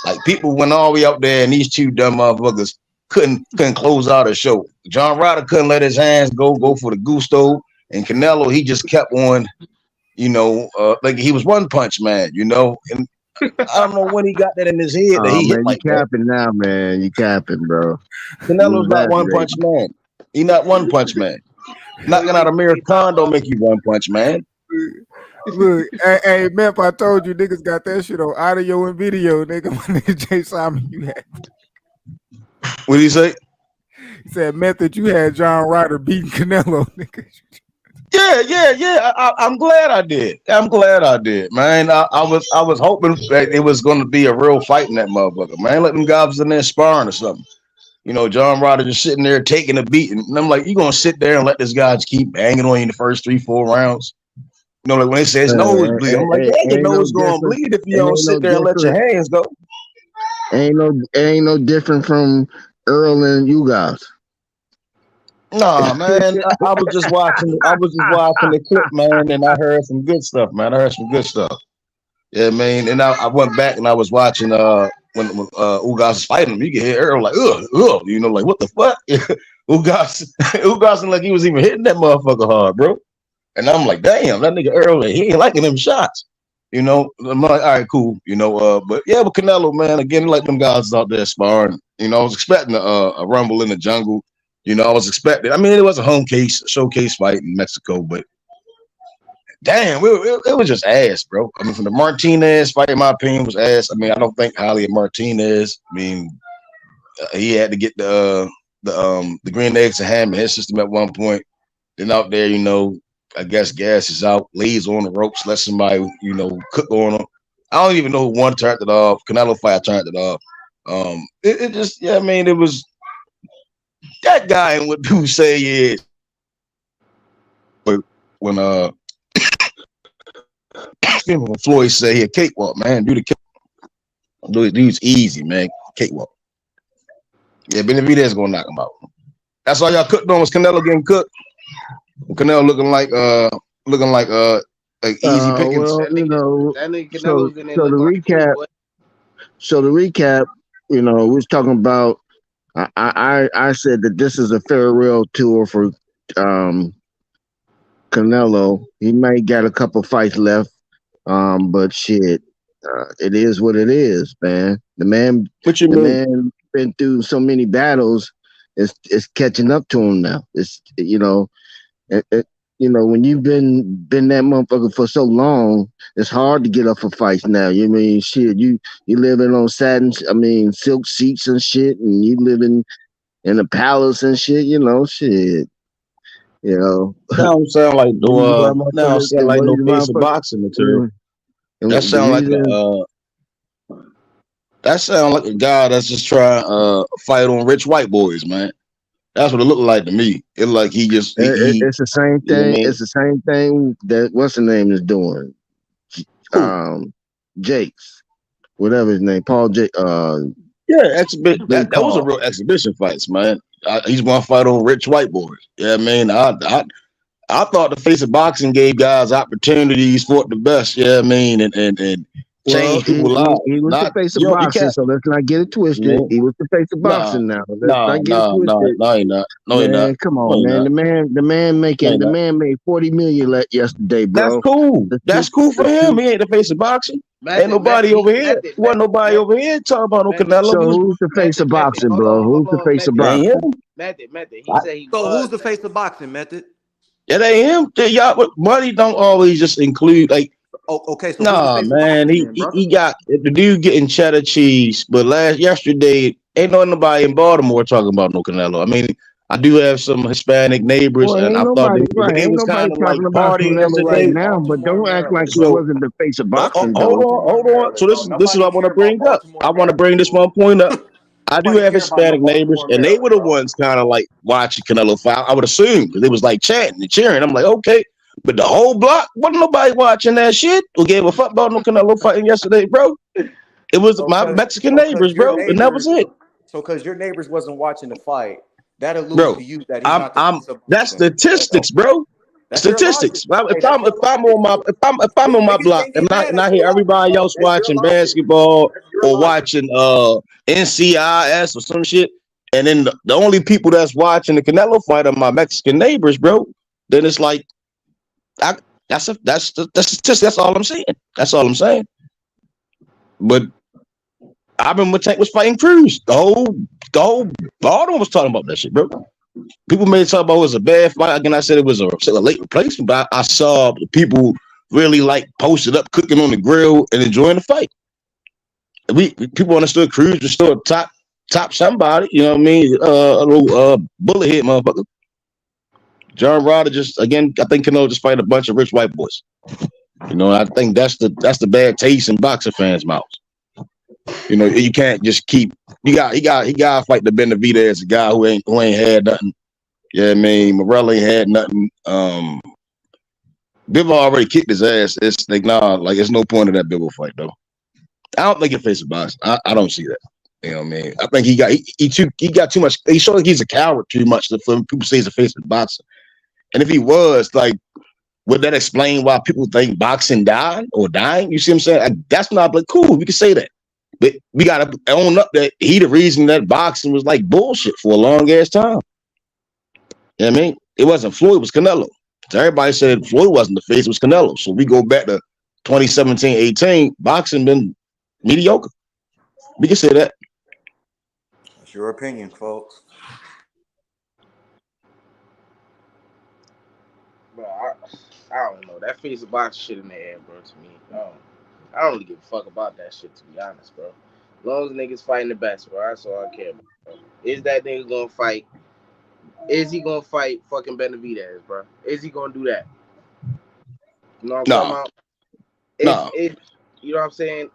Like, people went all the way up there, and these two dumb motherfuckers couldn't close out a show. John Ryder couldn't let his hands go for the gusto, and Canelo, he just kept on, like he was one punch man, and I don't know when he got that in his head that
Oh
he hit
man, you
like that.
capping now, man. You capping, bro. You
Canelo's not one punch
exaggerating.
man. He not one punch man. Knocking out Amir Khan don't make you one punch man.
Look, hey, Mep, I told you niggas got that shit on audio and video, nigga. My nigga Jay Simon, you had.
What did he say?
He said, Method, you had John Ryder beating Canelo, nigga.
Yeah. I'm glad I did. I'm glad I did, man. I was hoping that it was going to be a real fight in that motherfucker, man. Let them guys in there sparring or something. You know, John Ryder just sitting there taking a beating. And I'm like, you gonna sit there and let this guy just keep banging on you in the first 3-4 rounds? You know, like when they say his nose bleed, I'm like, yeah, your
Ain't no
nose gonna
different.
bleed if you don't
Ain't no
sit there and let your
different.
hands go.
Ain't no different from Earl and you guys.
Nah, man. I was just watching. I was just watching the clip, man, and I heard some good stuff, man. I heard some good stuff. Yeah, man. And I went back and I was watching when Ugas was fighting him. You can hear Earl like, ugh, you know, like what the fuck? Ugas like he was even hitting that motherfucker hard, bro. And I'm like, damn, that nigga Earl, he ain't liking them shots. You know, I'm like, all right, cool. You know, but yeah, but Canelo, man, again, like them guys out there sparring. You know, I was expecting a rumble in the jungle. You know, I was expecting. I mean, it was a showcase fight in Mexico, but damn, it was just ass, bro. I mean, from the Martinez fight, in my opinion, was ass. I mean, I don't think highly of Martinez. I mean, he had to get the green eggs and ham in his system at one point. Then out there, you know, I guess gas is out, lays on the ropes, let somebody, you know, cook on them. I don't even know who one turned it off. Canelo fight turned it off. It just, yeah, I mean, it was that guy and what people say is when Floyd said he a cakewalk, man, do the cake. Dude's easy, man. Cakewalk. Yeah, Benavidez gonna knock him out. That's all y'all cooked on was Canelo getting cooked. Canelo looking like easy pickings.
Well, you know,
that nigga
so
Canelo's in there
so the
looking like
recap.
boy.
So the recap, you know, we was talking about. I said that this is a farewell tour for Canelo. He may got a couple fights left, but shit, it is what it is, man. The man been through so many battles. It's catching up to him now. It's you know, when you've been that motherfucker for so long, it's hard to get up for fights now. You mean shit? You living on silk seats and shit, and you living in a palace and shit. You know, shit. You know.
Now I'm sound like no face of boxing material. That sound like a guy that's just trying fight on rich white boys, man. That's what it looked like to me. It like he just
it's the same thing.
You know what I mean?
It's the same thing that what's the name is doing. Jake's, whatever his name, Paul Jake.
Yeah, that was a real exhibition fights, man. He's gonna fight on rich white boys. Yeah, man. I thought the face of boxing gave guys opportunities for the best. Yeah, I mean, and change people's lives.
He was the face of boxing, so let's not get it twisted. Man. He was the face of boxing now. Let's not get it twisted.
No, he not. No,
man,
he not.
Come on, man. The man made $40 million yesterday, bro.
That's cool. That's cool for him. He ain't the face of boxing. Ain't nobody over here. Wasn't nobody over here talking about no Canelo.
So who's the face of boxing, bro? Who's the face of boxing?
Method. He said he was.
So who's the face of boxing, Method?
It ain't him. Y'all, money don't always just include like.
Okay, so
nah, man, he got the dude getting cheddar cheese, but yesterday ain't nobody in Baltimore talking about no Canelo. I mean, I do have some Hispanic neighbors, and I thought they was kind of like partying yesterday.
Right now, but don't act like he wasn't the face of boxing.
Hold on. So this is what I want to bring up. I want to bring this one point up. I do have Hispanic neighbors, and they were the ones kind of like watching Canelo fight. I would assume because it was like chanting and cheering. I'm like, okay. But the whole block, wasn't nobody watching that shit who gave a fuck about no Canelo fighting yesterday, bro. It was my Mexican neighbors, bro, and that was it.
So because your neighbors wasn't watching the fight, that alludes to you that he's not the
that's statistics, bro. Statistics. If I'm on my block and I hear everybody else watching basketball or watching NCIS or some shit, and then the only people that's watching the Canelo fight are my Mexican neighbors, bro, then it's like that's all I'm saying. That's all I'm saying. But I remember Tank was fighting Cruz. The whole Baldwin was talking about that shit, bro. People may talk about it was a bad fight. Again, I said it was a late replacement, but I saw the people really like posted up, cooking on the grill and enjoying the fight. People understood Cruz was still a top somebody, you know what I mean? A little bullet hit motherfucker. John Ryder just again, I think Canelo just fight a bunch of rich white boys. You know, I think that's the bad taste in boxing fans' mouths. You know, you can't just keep he got to fight the Benavidez, a guy who ain't had nothing. Yeah, I mean, Morello ain't had nothing. Bivol already kicked his ass. It's like like there's no point in that Bivol fight though. I don't think he faces boxing. I don't see that. You know what I mean? I think he got too much. He showed like he's a coward too much for people say he's a face of boxing. And if he was, like, would that explain why people think boxing died or dying? You see what I'm saying? Like, that's not like cool. We can say that. But we gotta own up that he the reason that boxing was like bullshit for a long ass time. You know what I mean? It wasn't Floyd, it was Canelo. So everybody said Floyd wasn't the face, it was Canelo. So we go back to 2017-18, boxing been mediocre. We can say that.
That's your opinion, folks.
Bro, I don't know. That face of box shit in the air, bro, to me. I don't really give a fuck about that shit, to be honest, bro. As long as niggas fighting the best, bro, that's all I care about, bro. Is that nigga gonna fight? Is he gonna fight fucking Benavidez, bro? Is he gonna do that? You know what I'm talking about? Is you know what I'm saying?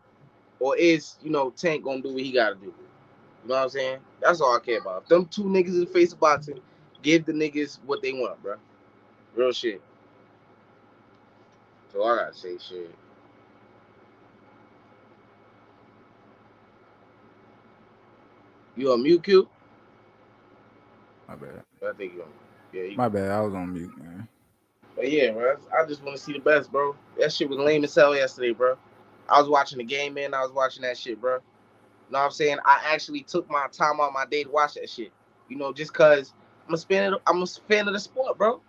Or is, Tank gonna do what he gotta do? You know what I'm saying? That's all I care about. If them two niggas in the face of boxing, give the niggas what they want, bro. Real shit. So I gotta say shit. You on mute, Q?
My bad.
I think you on. Yeah.
My bad. I was on mute, man.
But yeah, bro. I just want to see the best, bro. That shit was lame as hell yesterday, bro. I was watching the game, man. I was watching that shit, bro. You know what I'm saying? I actually took my time out my day to watch that shit. Just cause I'm a fan of the sport, bro.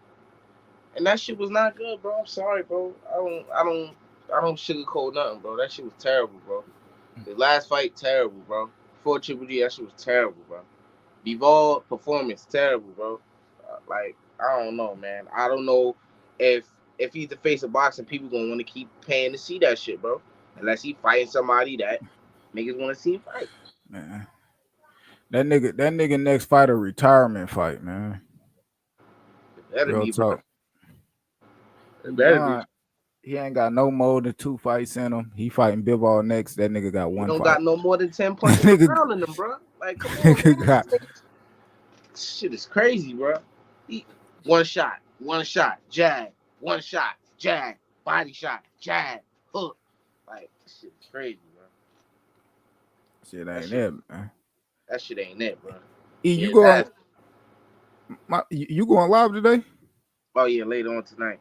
And that shit was not good, bro. I'm sorry, bro. I don't sugarcoat nothing, bro. That shit was terrible, bro. The last fight, terrible, bro. Before Triple G, that shit was terrible, bro. Bivol performance, terrible, bro. Like, I don't know, man. I don't know if he's the face of boxing, people gonna want to keep paying to see that shit, bro. Unless he fighting somebody that niggas want to see him fight.
Man, that nigga next fight a retirement fight, man. Real talk. He ain't got no more than 2 fights in him. He fighting Bivol next. That nigga got 1
fight.
Don't
got no more than 10 punches around in him, bro. Like, come on, man. Shit is crazy, bro. One shot, jab, one shot, jab, body shot, jab, hook. Like, this shit is crazy, bro.
Shit ain't it, man.
That shit ain't it, bro.
You going live today?
Oh yeah, later on tonight.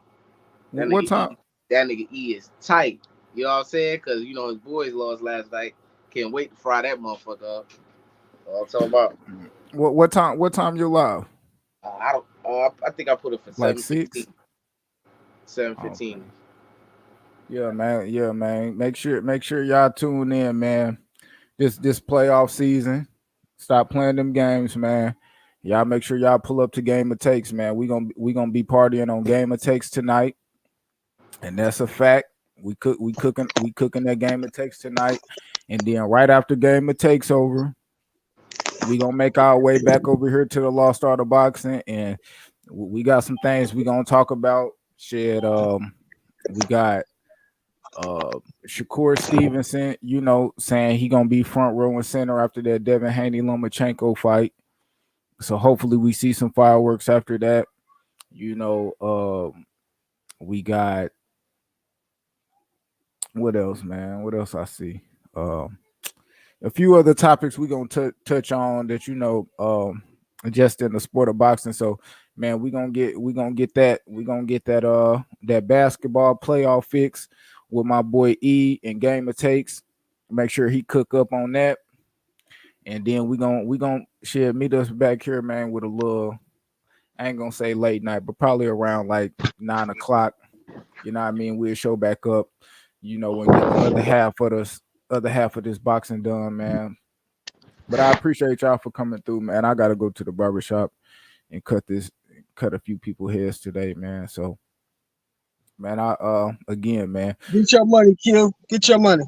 What time?
That nigga E is tight. You know what I'm saying? Because his boys lost last night. Can't wait to fry that motherfucker up. All I'm talking about.
What time you live?
I think I put it for
like
7:15. 7:15.
Okay. Yeah, man. Make sure y'all tune in, man. This playoff season. Stop playing them games, man. Y'all make sure y'all pull up to Game of Takes, man. We gonna be partying on Game of Takes tonight, and that's a fact. We cooking that Game of Takes tonight, and then right after Game of Takes over, we gonna make our way back over here to the Lost Art of Boxing, and we got some things we gonna talk about. Shit, we got Shakur Stevenson, saying he gonna be front row and center after that Devin Haney Lomachenko fight. So hopefully we see some fireworks after that. We got what else, man? What else I see? A few other topics we gonna touch on that just in the sport of boxing. So man, we gonna get that that basketball playoff fix with my boy E and Game of Takes. Make sure he cook up on that. And then we gonna meet us back here, man, with a little, I ain't gonna say late night, but probably around like 9:00. You know what I mean? We'll show back up, and get the other half of other half of this boxing done, man. But I appreciate y'all for coming through, man. I gotta go to the barbershop and cut a few people heads today, man. So, man, again, man,
Get your money, Q. Get your money.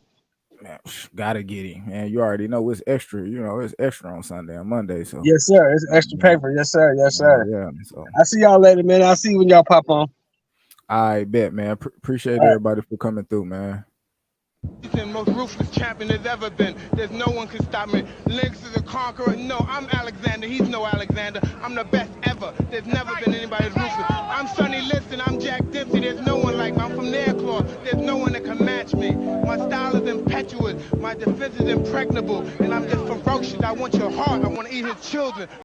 man, gotta get him, man. You already know it's extra. You know it's extra on Sunday and Monday. So
Yes, sir. It's extra paper. Yes, sir. Yes, sir.
yeah. So
I see y'all later, man. I'll see you when y'all pop on.
I bet, man. Appreciate
All right.
everybody for coming through, man.
Most ruthless champion there's ever been. There's no one can stop me. Lynx is a conqueror. No, I'm Alexander. He's no Alexander. I'm the best ever. There's never been anybody as ruthless. I'm Sonny Liston. I'm Jack Dempsey. There's no one like me. I'm from their claw. There's no one that can match me. My style is impetuous. My defense is impregnable. And I'm just ferocious. I want your heart. I want to eat his children.